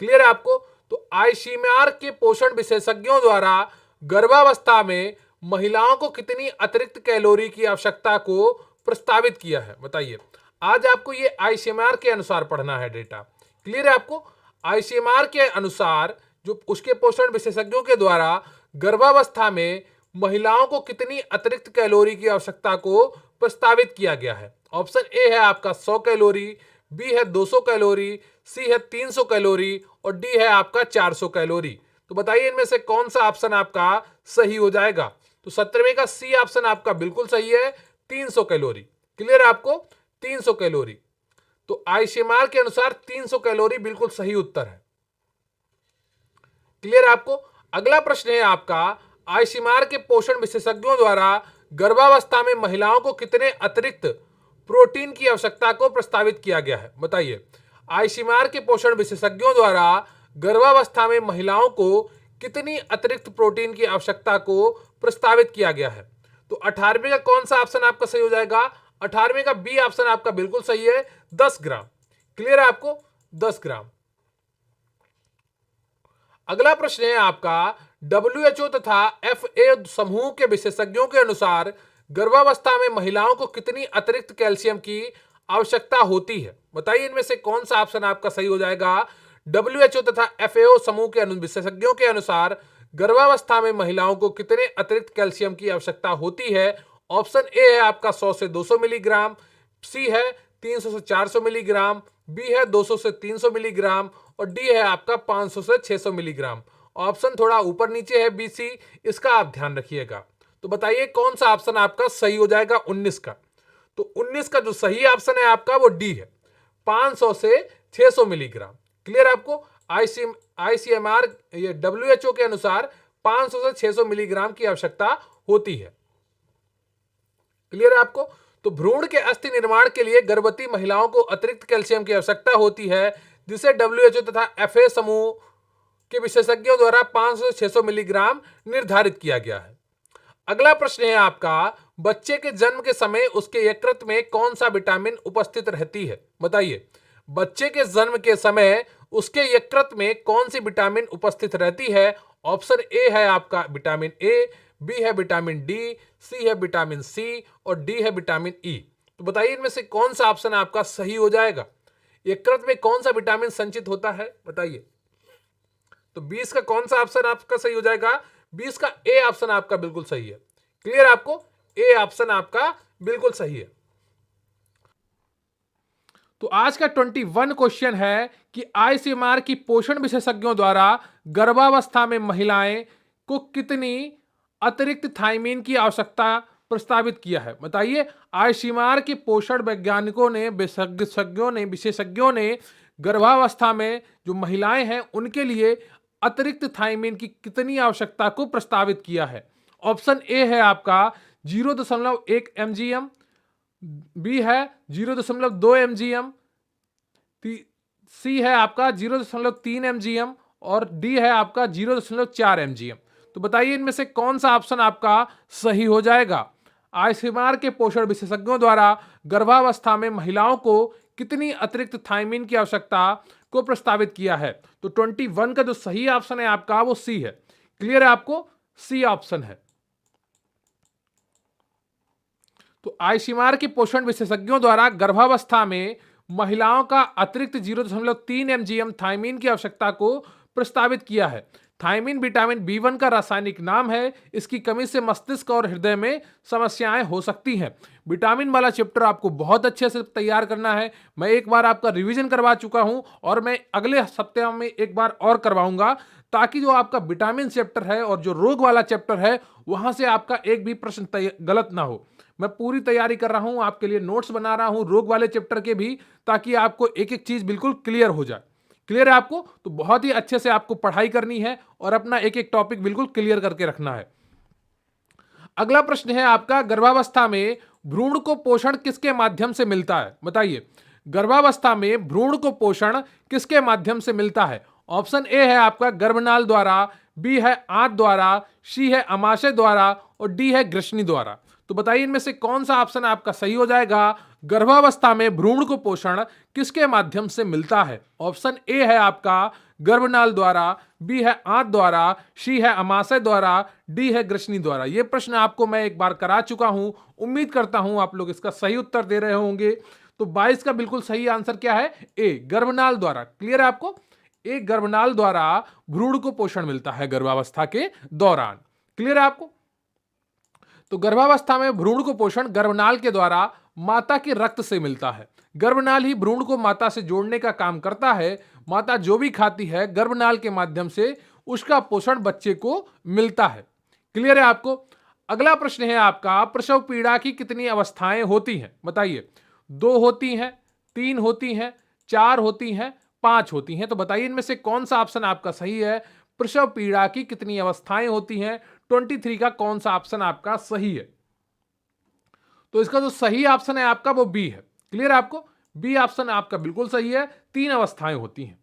क्लियर है आपको? तो आईसीएमआर के पोषण विशेषज्ञों द्वारा गर्भावस्था में महिलाओं को कितनी अतिरिक्त कैलोरी की आवश्यकता को प्रस्तावित किया है? बताइए। आज आपको ये आईसीएमआर के अनुसार पढ़ना है डेटा। क्लियर है आपको? आईसीएमआर के अनुसार जो उसके पोषण विशेषज्ञों के द्वारा गर्भावस्था में महिलाओं को कितनी अतिरिक्त कैलोरी की आवश्यकता को प्रस्तावित किया गया है। ऑप्शन ए है आपका 100 कैलोरी, बी है 200 कैलोरी, सी है 300 कैलोरी और डी है आपका 400 कैलोरी। तो बताइए इनमें से कौन सा ऑप्शन आपका सही हो जाएगा? तो 17वें का सी ऑप्शन आपका बिल्कुल सही है, 300 कैलोरी। क्लियर है आपको? 300 कैलोरी। तो आईसीएमआर के अनुसार 300 कैलोरी बिल्कुल सही उत्तर है। क्लियर आपको? अगला प्रश्न है आपका, आईसीएमआर के पोषण विशेषज्ञों द्वारा गर्भावस्था में महिलाओं को कितने अतिरिक्त प्रोटीन की आवश्यकता को प्रस्तावित किया गया है? बताइए। आईसीएमआर के पोषण विशेषज्ञों द्वारा गर्भावस्था में महिलाओं को कितनी अतिरिक्त प्रोटीन की आवश्यकता को प्रस्तावित किया गया है? तो 18वें का कौन सा ऑप्शन आपका सही हो जाएगा? 18वें का बी ऑप्शन आपका बिल्कुल सही है, 10 ग्राम। क्लियर है आपको? 10 ग्राम। अगला प्रश्न है आपका, WHO तथा FA समूह के विशेषज्ञों के अनुसार गर्भावस्था में महिलाओं को कितनी अतिरिक्त कैल्शियम की आवश्यकता होती है? बताइए इनमें से कौन सा ऑप्शन आपका सही हो जाएगा? WHO तथा FAO समूह के विशेषज्ञों के अनुसार गर्भावस्था में महिलाओं को कितने अतिरिक्त कैल्शियम की आवश्यकता होती है? ऑप्शन ए है आपका 100 से 200 मिलीग्राम, सी है 300 से 400 मिलीग्राम, बी है 200 से 300 मिलीग्राम और डी है आपका 500 से 600 मिलीग्राम। ऑप्शन थोड़ा ऊपर नीचे है बीसी, इसका आप ध्यान रखिएगा। तो बताइए कौन सा ऑप्शन आपका सही हो जाएगा 19 का? तो 19 का जो सही ऑप्शन है आपका वो डी है, 500 से 600 मिलीग्राम। क्लियर आपको? आईसीएमआर ये WHO के अनुसार 500 से 600 मिलीग्राम की आवश्यकता होती है। क्लियर है आपको? तो भ्रूण के अस्थि निर्माण के लिए गर्भवती महिलाओं को अतिरिक्त कैल्शियम की आवश्यकता होती है, जिसे WHO तथा FA समूह के विशेषज्ञों द्वारा 500 से 600 मिलीग्राम निर्धारित किया गया है। अगला प्रश्न है आपका, बच्चे के जन्म के समय उसके यकृत में कौन सा विटामिन उपस्थित रहती है? बताइए। बच्चे के जन्म के समय उसके यकृत में कौन सी विटामिन उपस्थित रहती है? ऑप्शन ए है आपका विटामिन ए, बी है विटामिन डी, सी है विटामिन सी और डी है विटामिन ई। तो बताइए इनमें से कौन सा ऑप्शन आपका सही हो जाएगा? यकृत में कौन सा विटामिन संचित होता है? बताइए। तो 20 का कौन सा ऑप्शन आपका सही हो जाएगा? 20 का ए ऑप्शन आपका बिल्कुल सही है। क्लियर आपको? ए ऑप्शन आपका बिल्कुल सही है। तो आज का 21 क्वेश्चन है कि आईसीएमआर की पोषण विशेषज्ञों द्वारा गर्भावस्था में महिलाएं को कितनी अतिरिक्त थायमीन की आवश्यकता प्रस्तावित किया है? बताइए। आईसीएमआर के पोषण वैज्ञानिकों ने विशेषज्ञों ने गर्भावस्था में जो महिलाएं हैं उनके लिए अतिरिक्त थायमीन की कितनी आवश्यकता को प्रस्तावित किया है? ऑप्शन ए है आपका 0.1 mgm, बी है 0.2 mgm, सी है आपका 0.3 mgm और डी है आपका 0.4 mgm। तो बताइए इनमें से कौन सा ऑप्शन आपका सही हो जाएगा। आईसीएमआर के पोषण विशेषज्ञों द्वारा गर्भावस्था में महिलाओं को कितनी अतिरिक्त थायमीन की आवश्यकता को प्रस्तावित किया है। तो 21 का जो सही ऑप्शन है आपका वो सी है। क्लियर है आपको, सी ऑप्शन है। तो आईसीएमआर के पोषण विशेषज्ञों द्वारा गर्भावस्था में महिलाओं का अतिरिक्त 0.3 mgm थायमीन की आवश्यकता को प्रस्तावित किया है। थायमीन विटामिन B1 का रासायनिक नाम है। इसकी कमी से मस्तिष्क और हृदय में समस्याएं हो सकती हैं। विटामिन वाला चैप्टर आपको बहुत अच्छे से तैयार करना है। मैं एक बार आपका रिवीजन करवा चुका हूं और मैं अगले सप्ताह में एक बार और करवाऊंगा, ताकि जो आपका विटामिन चैप्टर है और जो रोग वाला चैप्टर है वहां से आपका एक भी प्रश्न गलत ना हो। मैं पूरी तैयारी कर रहा हूं, आपके लिए नोट्स बना रहा हूं रोग वाले चैप्टर के भी, ताकि आपको एक एक चीज बिल्कुल क्लियर हो जाए। क्लियर है आपको? तो बहुत ही अच्छे से आपको पढ़ाई करनी है और अपना एक एक टॉपिक बिल्कुल क्लियर करके रखना है। अगला प्रश्न है आपका, गर्भावस्था में भ्रूण को पोषण किसके माध्यम से मिलता है। बताइए, गर्भावस्था में भ्रूण को पोषण किसके माध्यम से मिलता है। ऑप्शन ए है आपका गर्भनाल द्वारा, बी है आंत द्वारा, सी है अमाशय द्वारा और डी है ग्रसनी द्वारा। तो बताइए इनमें से कौन सा ऑप्शन आपका सही हो जाएगा। गर्भावस्था में भ्रूण को पोषण किसके माध्यम से मिलता है। ऑप्शन ए है आपका गर्भनाल द्वारा, बी है आंत द्वारा, सी है अमाशय द्वारा, डी है ग्रसनी द्वारा। यह प्रश्न आपको मैं एक बार करा चुका हूं। उम्मीद करता हूं आप लोग इसका सही उत्तर दे रहे होंगे। तो 22 का बिल्कुल सही आंसर क्या है, ए गर्भनाल द्वारा। क्लियर है आपको, ए गर्भनाल द्वारा भ्रूण को पोषण मिलता है गर्भावस्था के दौरान। क्लियर है आपको। तो गर्भावस्था में भ्रूण को पोषण गर्भनाल के द्वारा माता के रक्त से मिलता है। गर्भनाल ही भ्रूण को माता से जोड़ने का काम करता है। माता जो भी खाती है गर्भनाल के माध्यम से उसका पोषण बच्चे को मिलता है। क्लियर है आपको। अगला प्रश्न है आपका, प्रसव पीड़ा की कितनी अवस्थाएं होती हैं। बताइए, 2 होती हैं, 3 होती हैं, 4 होती हैं, 5 होती हैं। तो बताइए इनमें से कौन सा ऑप्शन आपका सही है। प्रसव पीड़ा की कितनी अवस्थाएं होती हैं। 23 का कौन सा ऑप्शन आपका सही है। तो इसका जो सही ऑप्शन है आपका वो बी है। क्लियर है आपको, बी ऑप्शन आपका बिल्कुल सही है। 3 अवस्थाएं होती हैं।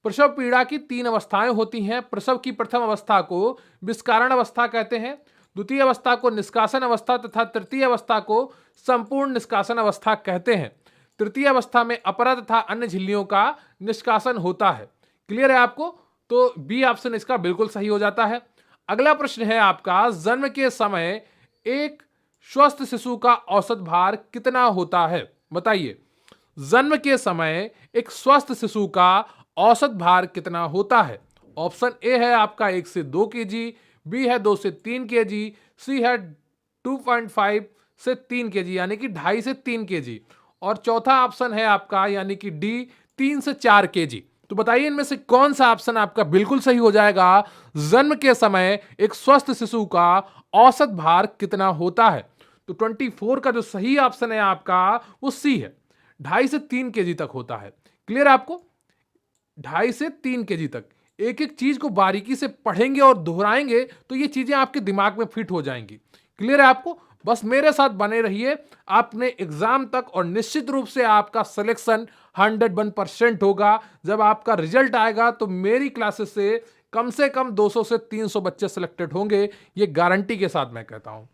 प्रसव पीड़ा की 3 अवस्थाएं होती हैं। प्रसव की प्रथम अवस्था को विस्कारण अवस्था कहते हैं, द्वितीय अवस्था को निष्कासन अवस्था तथा तृतीय अवस्था को संपूर्ण निष्कासन अवस्था कहते हैं। तृतीय अवस्था में अपरा तथा अन्य झिल्लियों का निष्कासन होता है। क्लियर है आपको, तो बी ऑप्शन इसका बिल्कुल सही हो जाता है। अगला प्रश्न है आपका, जन्म के समय एक स्वस्थ शिशु का औसत भार कितना होता है। बताइए, जन्म के समय एक स्वस्थ शिशु का औसत भार कितना होता है। ऑप्शन ए है आपका 1 से 2 केजी, बी है 2 से 3 केजी, सी है 2.5 से 3 केजी यानी कि 2.5 से 3 केजी और चौथा ऑप्शन है आपका यानी कि डी 3 से 4 केजी। तो बताइए इनमें से कौन सा ऑप्शन आपका बिल्कुल सही हो जाएगा। जन्म के समय एक स्वस्थ शिशु का औसत भार कितना होता है। तो 24 का जो सही ऑप्शन है आपका वो सी है, 2.5 से 3 केजी तक होता है। क्लियर है आपको, 2.5 से 3 केजी तक। एक एक चीज को बारीकी से पढ़ेंगे और दोहराएंगे तो ये चीजें आपके दिमाग में फिट हो जाएंगी। क्लियर है आपको, बस मेरे साथ बने रहिए आपने एग्जाम तक और निश्चित रूप से आपका सिलेक्शन 101% होगा। जब आपका रिजल्ट आएगा तो मेरी क्लासेस से कम 200 से 300 बच्चे सिलेक्टेड होंगे, ये गारंटी के साथ मैं कहता हूं।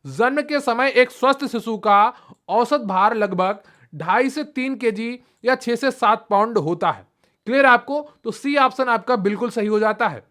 जन्म के समय एक स्वस्थ शिशु का औसत भार लगभग 2.5 से 3 केजी या 6 से 7 पाउंड होता है। क्लियर आपको, तो सी ऑप्शन आपका बिल्कुल सही हो जाता है।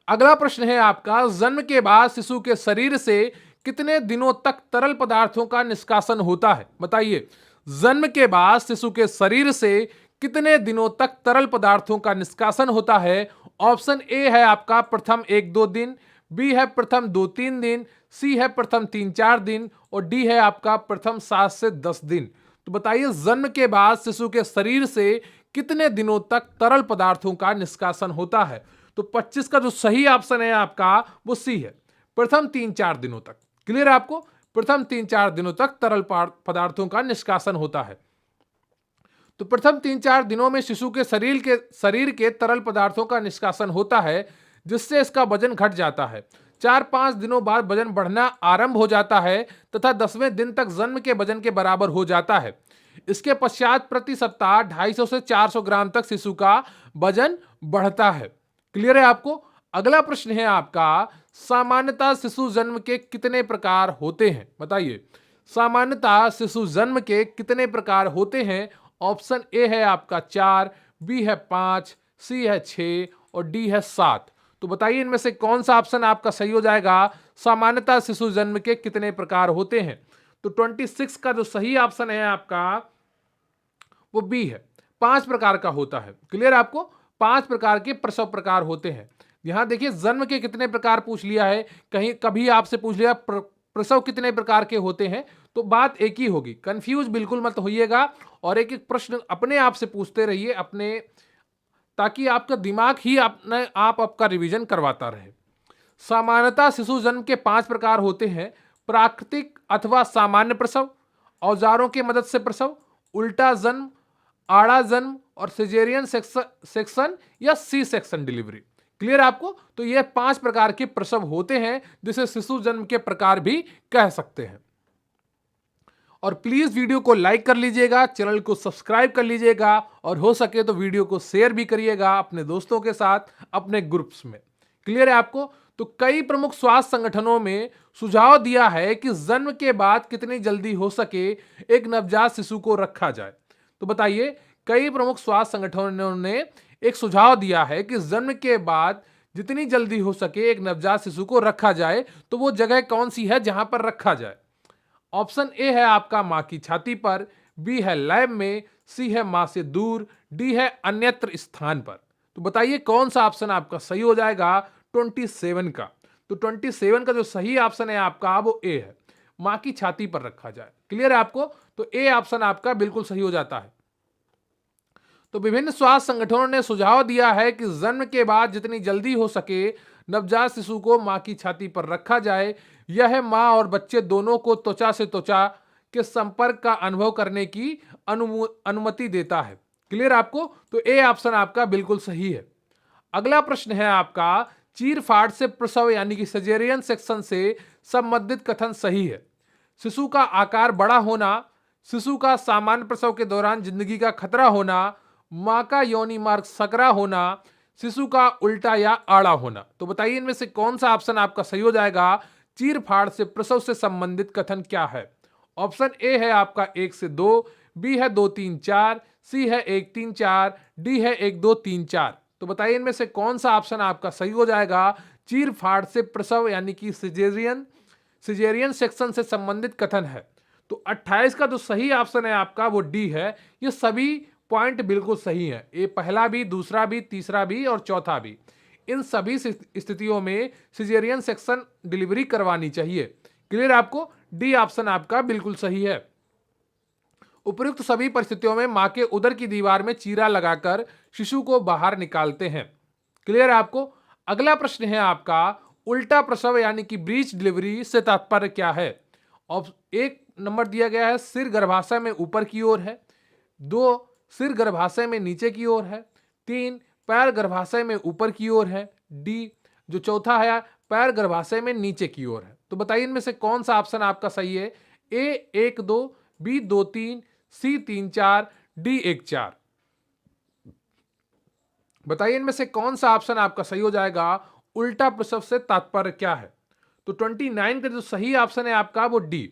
अगला प्रश्न है आपका, जन्म के बाद शिशु के शरीर से कितने दिनों तक तरल पदार्थों का निष्कासन होता है। बताइए, जन्म के बाद शिशु के शरीर से कितने दिनों तक तरल पदार्थों का निष्कासन होता है। ऑप्शन ए है आपका प्रथम 1-2 दिन, बी है प्रथम 2-3 दिन, सी है प्रथम 3-4 दिन और डी है आपका प्रथम 7 से 10 दिन। तो बताइए जन्म के बाद शिशु के शरीर से कितने दिनों तक तरल पदार्थों का निष्कासन होता है। तो 25 का जो सही ऑप्शन है आपका वो सी है, प्रथम 3-4 दिनों तक। क्लियर है आपको, प्रथम 3-4 दिनों तक तरल पदार्थों का निष्कासन होता है। तो प्रथम 3-4 दिनों में शिशु के शरीर के तरल पदार्थों का निष्कासन होता है, जिससे इसका वजन घट जाता है। 4-5 दिनों बाद वजन बढ़ना आरंभ हो जाता है तथा 10वें दिन तक जन्म के वजन के बराबर हो जाता है। इसके पश्चात प्रति सप्ताह 250 से 400 ग्राम तक शिशु का वजन बढ़ता है। क्लियर है आपको? अगला प्रश्न है आपका, सामान्यतः शिशु जन्म के कितने प्रकार होते हैं? बताइए, सामान्यतः शिशु जन्म के कितने प्रकार होते हैं? ऑप्शन ए है आपका 4, बी है 5, सी है 6 और डी है 7। तो बताइए इनमें से कौन सा ऑप्शन आपका सही हो जाएगा? सामान्यतः शिशु जन्म के कितने प्रकार होते हैं? तो 26 का जो सही ऑप्शन है आपका वो बी है, 5 प्रकार का होता है। क्लियर आपको? 5 प्रकार के प्रसव प्रकार होते हैं। यहां देखिए जन्म के कितने प्रकार पूछ लिया है, कहीं कभी आपसे पूछ लिया प्रसव कितने प्रकार के होते हैं, तो बात एक ही होगी। कंफ्यूज बिल्कुल मत होइएगा और एक एक प्रश्न अपने आप से पूछते रहिए अपने, ताकि आपका दिमाग ही अपने आप आपका रिवीजन करवाता रहे। सामान्यतः शिशु जन्म के 5 प्रकार होते हैं: प्राकृतिक अथवा सामान्य प्रसव, औजारों की मदद से प्रसव, उल्टा जन्म, आड़ा जन्म और सिजेरियन सेक्शन या सी सेक्शन डिलीवरी। क्लियर आपको? तो ये 5 प्रकार के प्रसव होते हैं जिसे शिशु जन्म के प्रकार भी कह सकते हैं। और प्लीज वीडियो को लाइक कर लीजिएगा, चैनल को सब्सक्राइब कर लीजिएगा और हो सके तो वीडियो को शेयर भी करिएगा अपने दोस्तों के साथ, अपने ग्रुप्स में। क्लियर है आपको? तो कई प्रमुख स्वास्थ्य संगठनों में सुझाव दिया है कि जन्म के बाद कितनी जल्दी हो सके एक नवजात शिशु को रखा जाए। तो बताइए, कई प्रमुख स्वास्थ्य संगठनों ने एक सुझाव दिया है कि जन्म के बाद जितनी जल्दी हो सके एक नवजात शिशु को रखा जाए, तो वो जगह कौन सी है जहां पर रखा जाए? ऑप्शन ए है आपका मां की छाती पर, बी है लैब में, सी है मां से दूर, डी है अन्यत्र स्थान पर। तो बताइए कौन सा ऑप्शन आपका सही हो जाएगा 27 का? तो 27 का जो सही ऑप्शन है आपका वो ए है, मां की छाती पर रखा जाए। क्लियर है आपको? तो ए ऑप्शन आपका बिल्कुल सही हो जाता है। तो विभिन्न स्वास्थ्य संगठनों ने सुझाव दिया है कि जन्म के बाद जितनी जल्दी हो सके नवजात शिशु को मां की छाती पर रखा जाए। यह मां और बच्चे दोनों को त्वचा से त्वचा के संपर्क का अनुभव करने की अनुमति देता है। क्लियर आपको? तो ए ऑप्शन आपका बिल्कुल सही है। अगला प्रश्न है आपका, चीरफाड़ से प्रसव यानी कि सिजेरियन सेक्शन से संबंधित कथन सही है? शिशु का आकार बड़ा होना, शिशु का सामान्य प्रसव के दौरान जिंदगी का खतरा होना, मां का योनि मार्ग सकरा होना, शिशु का उल्टा या आड़ा होना। तो बताइए इनमें से कौन सा ऑप्शन आपका सही हो जाएगा? चीरफाड़ से प्रसव से संबंधित कथन क्या है? ऑप्शन ए है आपका 1 से 2, बी है 2, 3, 4, सी है 1, 3, 4, डी है 1, 2, 3, 4। तो बताइए इनमें से कौन सा ऑप्शन आपका सही हो जाएगा? चीरफाड़ से प्रसव यानी कि सिजेरियन सेक्शन से संबंधित कथन है। तो 28 का जो सही ऑप्शन है आपका वो डी है। ये सभी पॉइंट बिल्कुल सही है, ये पहला भी, दूसरा भी, तीसरा भी और चौथा भी। इन सभी स्थितियों में सिजेरियन सेक्शन डिलीवरी करवानी चाहिए। क्लियर आपको? डी ऑप्शन आपका बिल्कुल सही है। उपयुक्त सभी परिस्थितियों में मां के उदर की दीवार में चीरा लगाकर शिशु को बाहर निकालते हैं। क्लियर आपको? अगला प्रश्न है आपका, उल्टा प्रसव यानी कि ब्रीच डिलीवरी से तात्पर्य क्या है? एक नंबर दिया गया है, सिर गर्भाशय में ऊपर की ओर है, 2 सिर गर्भाशय में नीचे की ओर है, 3 पैर गर्भाशय में ऊपर की ओर है, डी जो चौथा है पैर गर्भाशय में नीचे की ओर है। तो बताइए इनमें से कौन सा ऑप्शन आपका सही है? ए 1, 2, बी 2, 3, सी 3, 4, डी 1, 4। बताइए इनमें से कौन सा ऑप्शन आपका सही हो जाएगा? उल्टा प्रसव से तात्पर्य क्या है? तो 29 का जो सही ऑप्शन है आपका वो डी,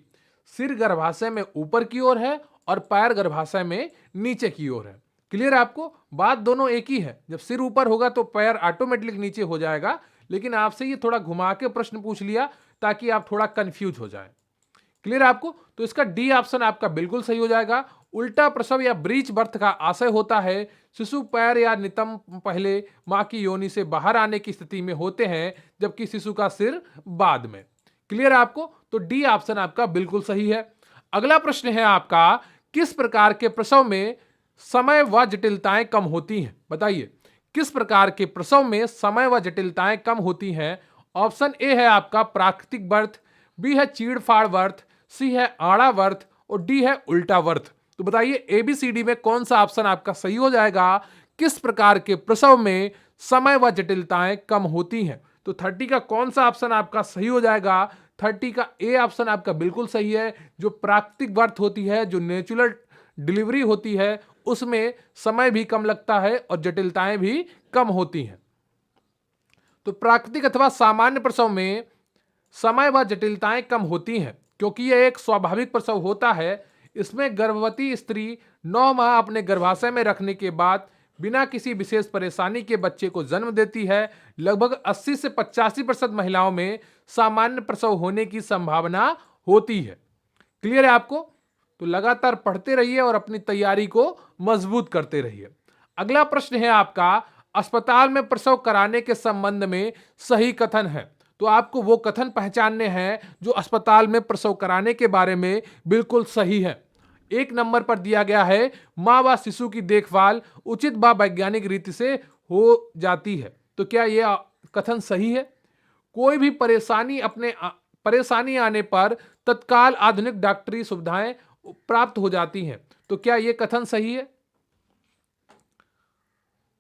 सिर गर्भाशय में ऊपर की ओर है और पैर गर्भाशय में नीचे की ओर है। क्लियर आपको? बात दोनों एक ही है, जब सिर ऊपर होगा तो पैर ऑटोमेटिक नीचे हो जाएगा, लेकिन आपसे ये थोड़ा घुमा के प्रश्न पूछ लिया ताकि आप थोड़ा कंफ्यूज हो जाए। क्लियर आपको? तो इसका डी ऑप्शन आपका बिल्कुल सही हो जाएगा। उल्टा प्रसव या ब्रीच बर्थ का आशय होता है शिशु पैर या नितंब पहले मां की योनि से बाहर आने की स्थिति में होते हैं, जबकि शिशु का सिर बाद में। क्लियर आपको? तो डी ऑप्शन आपका बिल्कुल सही है। अगला प्रश्न है आपका, किस प्रकार के प्रसव में समय व जटिलताएं कम होती हैं? बताइए किस प्रकार के प्रसव में समय व जटिलताएं कम होती हैं? ऑप्शन ए है आपका प्राकृतिक बर्थ, बी है चीड़फाड़ बर्थ, सी है आड़ा बर्थ और डी है उल्टा बर्थ। तो बताइए ABCD में कौन सा ऑप्शन आपका सही हो जाएगा? किस प्रकार के प्रसव में समय व जटिलताएं कम होती हैं? तो तो 30 का कौन सा ऑप्शन आपका सही हो जाएगा? 30 का ए ऑप्शन आपका बिल्कुल सही है। जो प्राकृतिक बर्थ होती है, जो नेचुरल डिलीवरी होती है, उसमें समय भी कम लगता है और जटिलताएं भी कम होती हैं। तो प्राकृतिक अथवा सामान्य प्रसव में समय व जटिलताएं कम होती हैं क्योंकि यह एक स्वाभाविक प्रसव होता है। इसमें गर्भवती स्त्री 9 माह अपने गर्भाशय में रखने के बाद बिना किसी विशेष परेशानी के बच्चे को जन्म देती है। लगभग 80 से 85% महिलाओं में सामान्य प्रसव होने की संभावना होती है। क्लियर है आपको? तो लगातार पढ़ते रहिए और अपनी तैयारी को मजबूत करते रहिए। अगला प्रश्न है आपका, अस्पताल में प्रसव कराने के संबंध में सही कथन है। तो आपको वो कथन पहचानने हैं जो अस्पताल में प्रसव कराने के बारे में बिल्कुल सही है। 1 नंबर पर दिया गया है, मां व शिशु की देखभाल उचित व वैज्ञानिक रीति से हो जाती है। तो क्या यह कथन सही है? कोई भी परेशानी आने पर तत्काल आधुनिक डॉक्टरी सुविधाएं प्राप्त हो जाती हैं। तो क्या यह कथन सही है?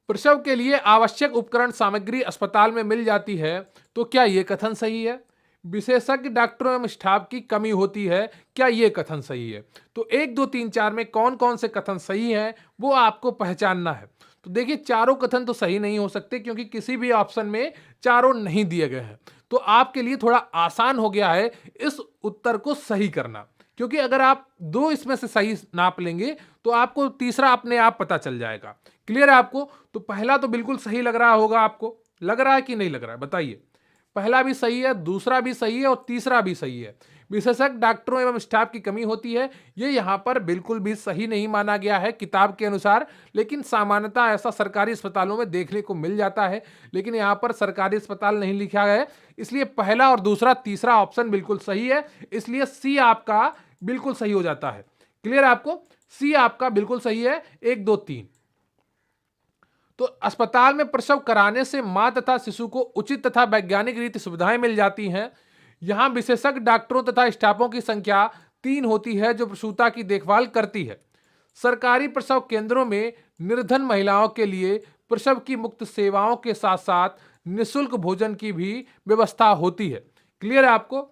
प्रसव के लिए आवश्यक उपकरण सामग्री अस्पताल में मिल जाती है। तो क्या यह कथन सही है? विशेषज्ञ डॉक्टरों एवं स्टाफ की कमी होती है। क्या यह कथन सही है? तो 1, 2, 3, 4 में कौन कौन से कथन सही है वो आपको पहचानना है। तो देखिए, चारों कथन तो सही नहीं हो सकते क्योंकि किसी भी ऑप्शन में चारों नहीं दिए गए हैं। तो आपके लिए थोड़ा आसान हो गया है इस उत्तर को सही करना, क्योंकि अगर आप 2 इसमें से सही नाप लेंगे तो आपको तीसरा अपने आप पता चल जाएगा। क्लियर है आपको? तो पहला तो बिल्कुल सही लग रहा होगा आपको, लग रहा है कि नहीं लग रहा है बताइए? पहला भी सही है, दूसरा भी सही है और तीसरा भी सही है। विशेषज्ञ डॉक्टरों एवं स्टाफ की कमी होती है, ये यहाँ पर बिल्कुल भी सही नहीं माना गया है किताब के अनुसार, लेकिन सामान्यतः ऐसा सरकारी अस्पतालों में देखने को मिल जाता है। लेकिन यहाँ पर सरकारी अस्पताल नहीं लिखा है, इसलिए पहला और दूसरा तीसरा ऑप्शन बिल्कुल सही है। इसलिए सी आपका बिल्कुल सही हो जाता है। क्लियर है आपको? सी आपका बिल्कुल सही है। 1, 2, 3। तो अस्पताल में प्रसव कराने से मां तथा शिशु को उचित तथा वैज्ञानिक रीति सुविधाएं मिल जाती हैं। यहां विशेषज्ञ डॉक्टरों तथा स्टाफों की संख्या 3 होती है जो प्रसूता की देखभाल करती है। सरकारी प्रसव केंद्रों में निर्धन महिलाओं के लिए प्रसव की मुक्त सेवाओं के साथ साथ निःशुल्क भोजन की भी व्यवस्था होती है। क्लियर है आपको?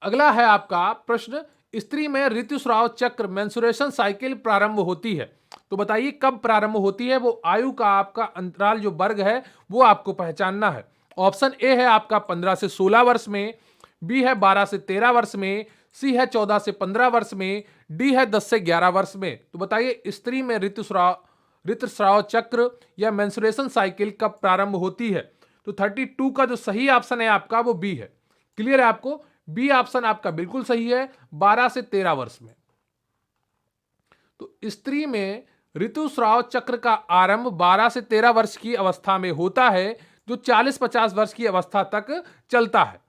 अगला है आपका प्रश्न, स्त्री में ऋतुस्राव चक्र मेंस्ट्रुएशन साइकिल प्रारंभ होती है। तो बताइए कब प्रारंभ होती है? वो आयु का आपका अंतराल जो वर्ग है वो आपको पहचानना है। ऑप्शन ए है आपका 15 से 16 वर्ष में, बी है 12 से 13 वर्ष में, सी है 14 से 15 वर्ष में, डी है 10 से 11 वर्ष में। तो बताइए स्त्री में ऋतुस्राव चक्र या मेंस्ट्रुएशन साइकिल कब प्रारंभ होती है? तो 32 का जो सही ऑप्शन है आपका वो बी है। क्लियर है आपको? बी ऑप्शन आपका बिल्कुल सही है, 12 से 13 वर्ष में। तो स्त्री में ऋतुस्राव चक्र का आरंभ 12 से 13 वर्ष की अवस्था में होता है, जो 40-50 वर्ष की अवस्था तक चलता है।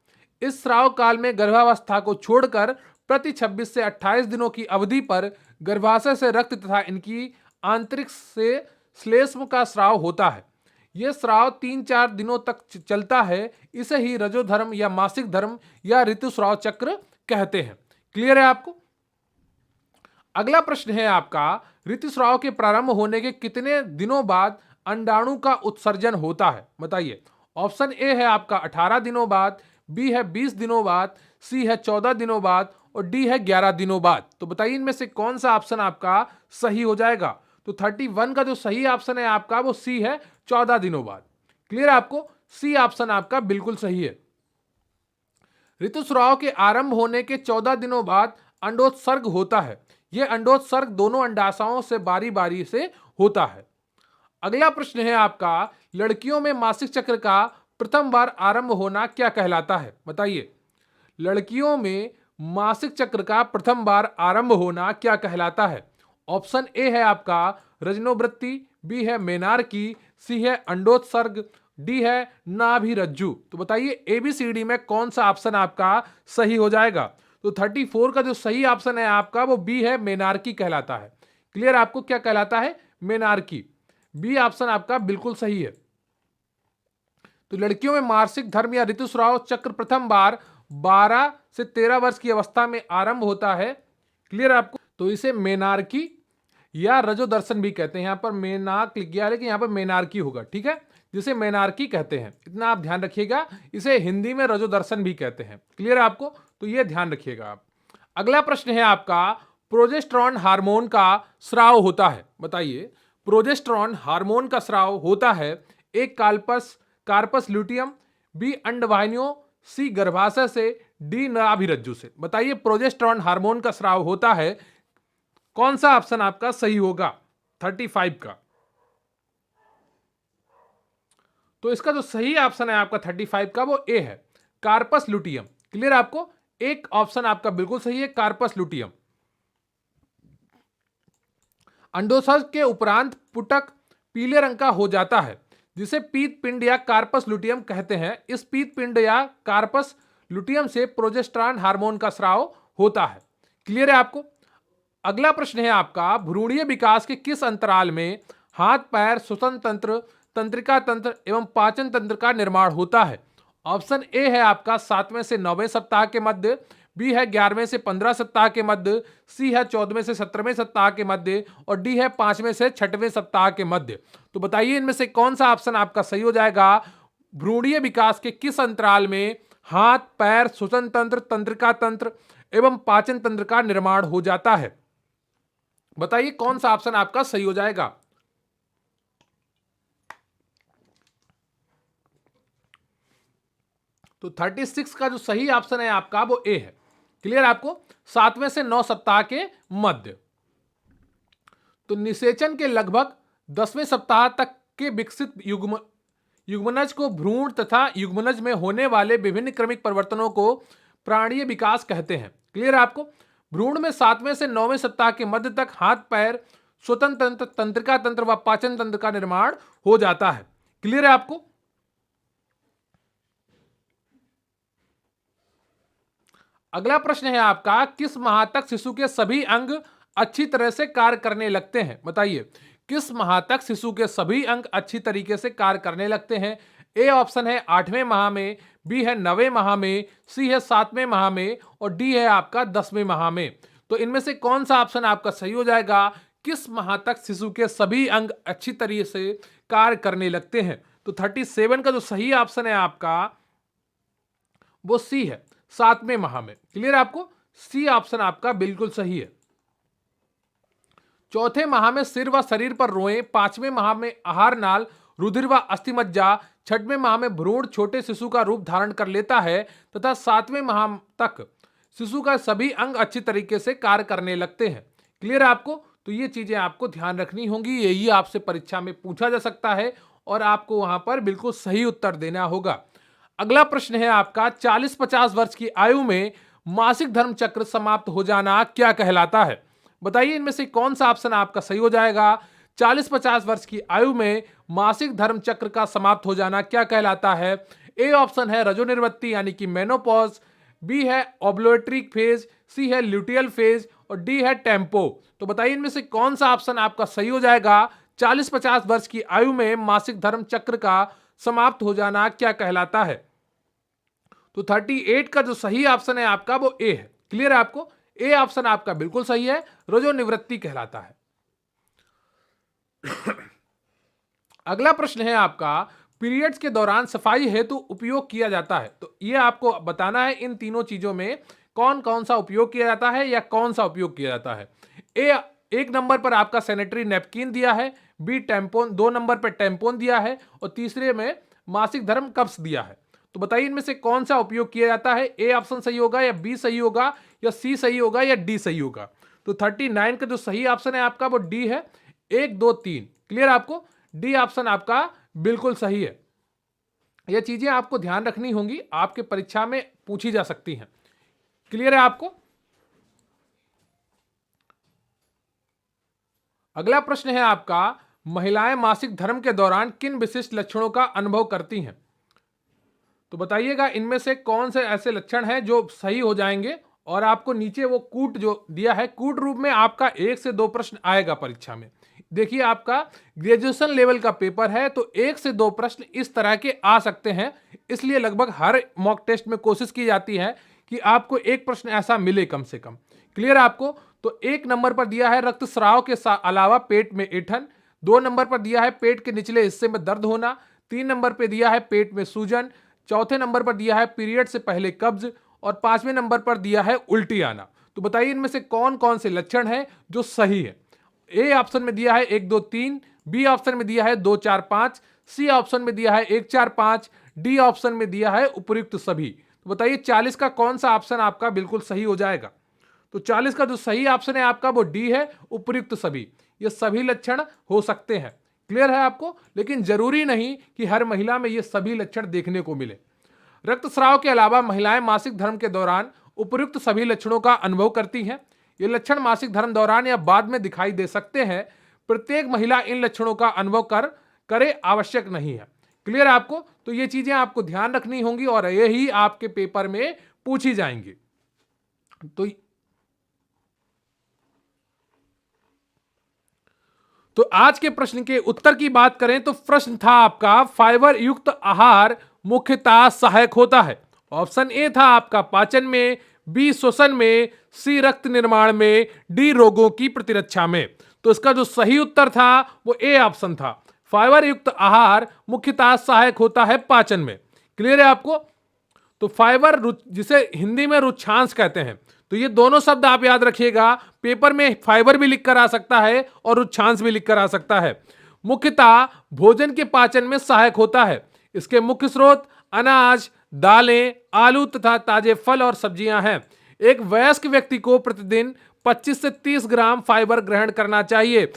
इस स्राव काल में गर्भावस्था को छोड़कर प्रति 26 से 28 दिनों की अवधि पर गर्भाशय से रक्त तथा इनकी आंतरिक से श्लेष्म का स्राव होता है। यह स्राव 3-4 दिनों तक चलता है। इसे ही रजोधर्म या मासिक धर्म या ऋतुस्राव चक्र कहते हैं। क्लियर है आपको? अगला प्रश्न है आपका, ऋतुस्राव के प्रारंभ होने के कितने दिनों बाद अंडाणु का उत्सर्जन होता है? बताइए। ऑप्शन ए है आपका 18 दिनों बाद, बी है 20 दिनों बाद, सी है 14 दिनों बाद और डी है 11 दिनों बाद। तो बताइए इनमें से कौन सा ऑप्शन आपका सही हो जाएगा? तो 31 का जो सही ऑप्शन है आपका वो सी है, 14 दिनों बाद। क्लियर है आपको? सी ऑप्शन आपका बिल्कुल सही है। ऋतुस्राव के आरंभ होने के 14 दिनों बाद अंडोत्सर्ग होता है। यह अंडोत्सर्ग दोनों अंडाशयों से बारी बारी से होता है। अगला प्रश्न है आपका, लड़कियों में मासिक चक्र का प्रथम बार आरंभ होना क्या कहलाता है? बताइए। लड़कियों में मासिक चक्र का प्रथम बार आरंभ होना क्या कहलाता है? ऑप्शन ए है आपका रजनोवृत्ति, बी है मेनार्की, सी है अंडोत्सर्ग, डी है नाभिरज्जु। तो बताइए एबीसीडी में कौन सा ऑप्शन आपका सही हो जाएगा? तो 34 का जो सही ऑप्शन है आपका वो बी है, मेनार्की कहलाता है। क्लियर? आपको क्या कहलाता है? मेनार्की। बी ऑप्शन आपका बिल्कुल सही है। तो लड़कियों में मासिक धर्म या ऋतुस्राव चक्र प्रथम बार 12 से 13 वर्ष की अवस्था में आरंभ होता है। क्लियर आपको? तो इसे मेनार्की या रजोदर्शन भी कहते हैं। यहाँ पर मेनाक लिख गया, लेकिन यहाँ पर मेनार्की होगा, ठीक है, जिसे मेनार्की कहते हैं, इतना आप ध्यान रखिएगा। इसे हिंदी में रजोदर्शन भी कहते हैं। क्लियर है आपको, तो ये ध्यान रखिएगा आप। अगला प्रश्न है आपका, प्रोजेस्टेरॉन हार्मोन का स्राव होता है। बताइए, प्रोजेस्टेरॉन हार्मोन का स्राव होता है एक कार्पस ल्यूटियम, बी अंडवाहिनियों, सी गर्भाशय से, डी नाभिरज्जु से। बताइए, प्रोजेस्टेरॉन हार्मोन का स्राव होता है, कौन सा ऑप्शन आपका सही होगा 35 का? तो इसका जो सही ऑप्शन है आपका 35 का, वो ए है, कार्पस लुटियम। क्लियर आपको, एक ऑप्शन आपका बिल्कुल सही है, कार्पस लुटियम। अंडोत्सर्ग के उपरांत पुटक पीले रंग का हो जाता है, जिसे पीत पिंड या कार्पस लुटियम कहते हैं। इस पीत पिंड या कार्पस लुटियम से प्रोजेस्टेरॉन हार्मोन का स्राव होता है। क्लियर है आपको। अगला प्रश्न है आपका, भ्रूणीय विकास के किस अंतराल में हाथ पैर श्वसन तंत्र, तंत्रिका तंत्र एवं पाचन तंत्र का निर्माण होता है? ऑप्शन ए है आपका 7वें से 9वें सप्ताह के मध्य, बी है 11वें से 15 सप्ताह के मध्य, सी है 14वें से 17वें सप्ताह के मध्य, और डी है 5वें से 6वें सप्ताह के मध्य। तो बताइए, इनमें से कौन सा ऑप्शन आपका सही हो जाएगा? भ्रूणीय विकास के किस अंतराल में हाथ पैर श्वसन तंत्र, तंत्रिका तंत्र एवं पाचन तंत्र का निर्माण हो जाता है? बताइए, कौन सा ऑप्शन आपका सही हो जाएगा? तो 36 का जो सही ऑप्शन है आपका, वो ए है। क्लियर आपको, 7वें से 9 सप्ताह के मध्य। तो निषेचन के लगभग 10वें सप्ताह तक के विकसित युग्मनज को भ्रूण तथा युग्मनज में होने वाले विभिन्न क्रमिक परिवर्तनों को प्राणीय विकास कहते हैं। क्लियर आपको, भ्रूण में 7वें से 9वें सप्ताह के मध्य तक हाथ पैर श्वसन तंत्र, तंत्रिका तंत्र व पाचन तंत्र का निर्माण हो जाता है। क्लियर है आपको। अगला प्रश्न है आपका, किस माह तक शिशु के सभी अंग अच्छी तरह से कार्य करने लगते हैं? बताइए, किस माह तक शिशु के सभी अंग अच्छी तरीके से कार्य करने लगते हैं? ए ऑप्शन है 8वें माह में, बी है 9वें माह में, सी है 7वें माह में, और डी है आपका 10वें माह में। तो इनमें से कौन सा ऑप्शन आपका सही हो जाएगा? किस माह तक शिशु के सभी अंग अच्छी तरीके से कार्य करने लगते हैं? तो 37 का जो सही ऑप्शन है आपका, वो सी है, 7वें माह में। क्लियर आपको, सी ऑप्शन आपका बिल्कुल सही है। चौथे माह में सिर व शरीर पर रोएं, 5वें माह में आहार नाल, रुधिर व अस्थिमज्जा, 6वें माह में भ्रूण छोटे शिशु का रूप धारण कर लेता है तथा 7वें माह तक शिशु का सभी अंग अच्छी तरीके से कार्य करने लगते हैं। क्लियर आपको, तो ये चीजें आपको ध्यान रखनी होंगी, यही आपसे परीक्षा में पूछा जा सकता है और आपको वहां पर बिल्कुल सही उत्तर देना होगा। अगला प्रश्न है आपका, 40-50 वर्ष की आयु में मासिक धर्म चक्र समाप्त हो जाना क्या कहलाता है? बताइए, इनमें से कौन सा ऑप्शन आपका सही हो जाएगा? 40-50 वर्ष की आयु में मासिक धर्म चक्र का समाप्त हो जाना क्या कहलाता है? ए ऑप्शन है रजोनिवृत्ति यानी कि मेनोपॉज, बी है ओव्यूलेटरी फेज, सी है ल्यूटियल फेज, और डी है टेम्पो। तो बताइए, इनमें से कौन सा ऑप्शन आपका सही हो जाएगा? 40-50 वर्ष की आयु में मासिक धर्म चक्र का समाप्त हो जाना क्या कहलाता है? तो 38 का जो सही ऑप्शन है आपका, वो ए है। क्लियर है आपको, ए ऑप्शन आपका बिल्कुल सही है, रजोनिवृत्ति कहलाता है। अगला प्रश्न है आपका, पीरियड्स के दौरान सफाई हेतु उपयोग किया जाता है। तो ये आपको बताना है इन तीनों चीजों में कौन कौन सा उपयोग किया जाता है या कौन सा उपयोग किया जाता है। ए, 1 नंबर पर आपका सैनिटरी नैपकिन दिया है, बी टेम्पोन, 2 नंबर पर टेम्पोन दिया है, और तीसरे में मासिक धर्म कप्स दिया है। तो बताइए, इनमें से कौन सा उपयोग किया जाता है? ए ऑप्शन सही होगा, या बी सही होगा, या सी सही होगा, या डी सही होगा? तो 39 का जो सही ऑप्शन है आपका, वो डी है, 1 2 3। क्लियर आपको, डी ऑप्शन आपका बिल्कुल सही है। यह चीजें आपको ध्यान रखनी होंगी, आपके परीक्षा में पूछी जा सकती हैं। क्लियर है आपको। अगला प्रश्न है आपका, महिलाएं मासिक धर्म के दौरान किन विशिष्ट लक्षणों का अनुभव करती हैं? तो बताइएगा, इनमें से कौन से ऐसे लक्षण हैं जो सही हो जाएंगे, और आपको नीचे वो कूट जो दिया है, कूट रूप में आपका 1 से 2 प्रश्न आएगा परीक्षा में। देखिए, आपका ग्रेजुएशन लेवल का पेपर है, तो 1 से 2 प्रश्न इस तरह के आ सकते हैं, इसलिए लगभग हर मॉक टेस्ट में कोशिश की जाती है कि आपको एक प्रश्न ऐसा मिले कम से कम। क्लियर आपको, तो तो 1 नंबर पर दिया है रक्तस्राव के अलावा पेट में ऐंठन, 2 नंबर पर दिया है पेट के निचले हिस्से में दर्द होना, 3 नंबर पर दिया है पेट में सूजन, चौथे नंबर पर दिया है पीरियड से पहले कब्ज और 5वें नंबर पर दिया है उल्टी आना। तो बताइए इनमें से कौन कौन से लक्षण हैं जो सही है। ए ऑप्शन में दिया है 1 2 3, बी ऑप्शन में दिया है 2 4 5, सी ऑप्शन में दिया है 1 4 5, डी ऑप्शन में दिया है उपयुक्त सभी। तो बताइए 40 का कौन सा ऑप्शन आपका बिल्कुल सही हो जाएगा। तो 40 का जो सही ऑप्शन है आपका वो डी है, उपयुक्त सभी। ये सभी लक्षण हो सकते हैं। क्लियर है आपको, लेकिन जरूरी नहीं कि हर महिला में ये सभी लक्षण देखने को मिले। रक्तस्राव के अलावा महिलाएं मासिक धर्म के दौरान उपयुक्त सभी लक्षणों का अनुभव करती हैं। ये लक्षण मासिक धर्म दौरान या बाद में दिखाई दे सकते हैं। प्रत्येक महिला इन लक्षणों का अनुभव करे आवश्यक नहीं है। क्लियर है आपको, तो ये चीजें आपको ध्यान रखनी होंगी और यही आपके पेपर में पूछी जाएंगी। तो आज के प्रश्न के उत्तर की बात करें तो प्रश्न था आपका फाइबर युक्त आहार मुख्यतः सहायक होता है। ऑप्शन ए था आपका पाचन में, बी श्वसन में, सी रक्त निर्माण में, डी रोगों की प्रतिरक्षा में। तो इसका जो सही उत्तर था वो ए ऑप्शन था, फाइबर युक्त आहार मुख्यतः सहायक होता है पाचन में। क्लियर है आपको। तो फाइबर जिसे हिंदी में रुक्षांश कहते हैं, तो ये दोनों शब्द आप याद रखिएगा। पेपर में फाइबर भी लिखकर आ सकता है और रुक्षांश भी लिखकर आ सकता है। मुख्यतः भोजन के पाचन में सहायक होता है। इसके मुख्य स्रोत अनाज, दालें, आलू तथा ताजे फल और सब्जियां हैं। एक वयस्क व्यक्ति को प्रतिदिन 25 से 30 ग्राम फाइबर ग्रहण करना चाहिए।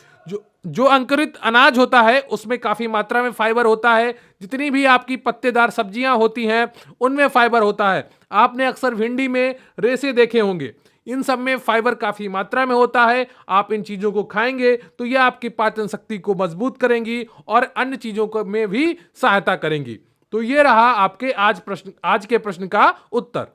जो अंकुरित अनाज होता है उसमें काफी मात्रा में फाइबर होता है। जितनी भी आपकी पत्तेदार सब्जियां होती हैं उनमें फाइबर होता है। आपने अक्सर भिंडी में रेशे देखे होंगे, इन सब में फाइबर काफी मात्रा में होता है। आप इन चीजों को खाएंगे तो यह आपकी पाचन शक्ति को मजबूत करेंगी और अन्य चीजों को में भी सहायता करेंगी। तो ये रहा आपके आज के प्रश्न का उत्तर।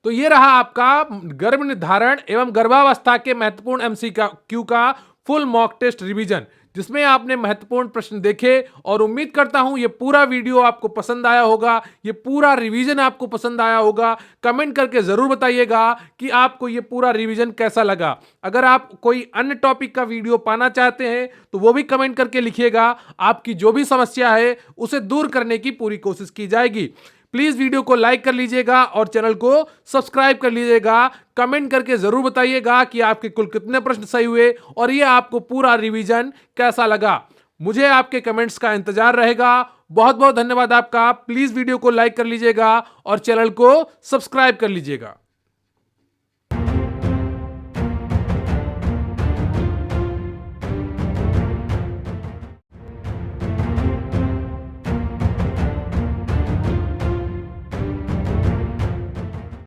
तो ये रहा आपका गर्भ निर्धारण एवं गर्भावस्था के महत्वपूर्ण एमसीक्यू का फुल मॉक टेस्ट रिवीजन, जिसमें आपने महत्वपूर्ण प्रश्न देखे और उम्मीद करता हूं ये पूरा वीडियो आपको पसंद आया होगा, ये पूरा रिवीजन आपको पसंद आया होगा। कमेंट करके जरूर बताइएगा कि आपको ये पूरा रिवीजन कैसा लगा। अगर आप कोई अन्य टॉपिक का वीडियो पाना चाहते हैं तो वो भी कमेंट करके लिखिएगा। आपकी जो भी समस्या है उसे दूर करने की पूरी कोशिश की जाएगी। प्लीज वीडियो को लाइक कर लीजिएगा और चैनल को सब्सक्राइब कर लीजिएगा। कमेंट करके जरूर बताइएगा कि आपके कुल कितने प्रश्न सही हुए और ये आपको पूरा रिवीजन कैसा लगा। मुझे आपके कमेंट्स का इंतजार रहेगा। बहुत बहुत धन्यवाद आपका। प्लीज वीडियो को लाइक कर लीजिएगा और चैनल को सब्सक्राइब कर लीजिएगा।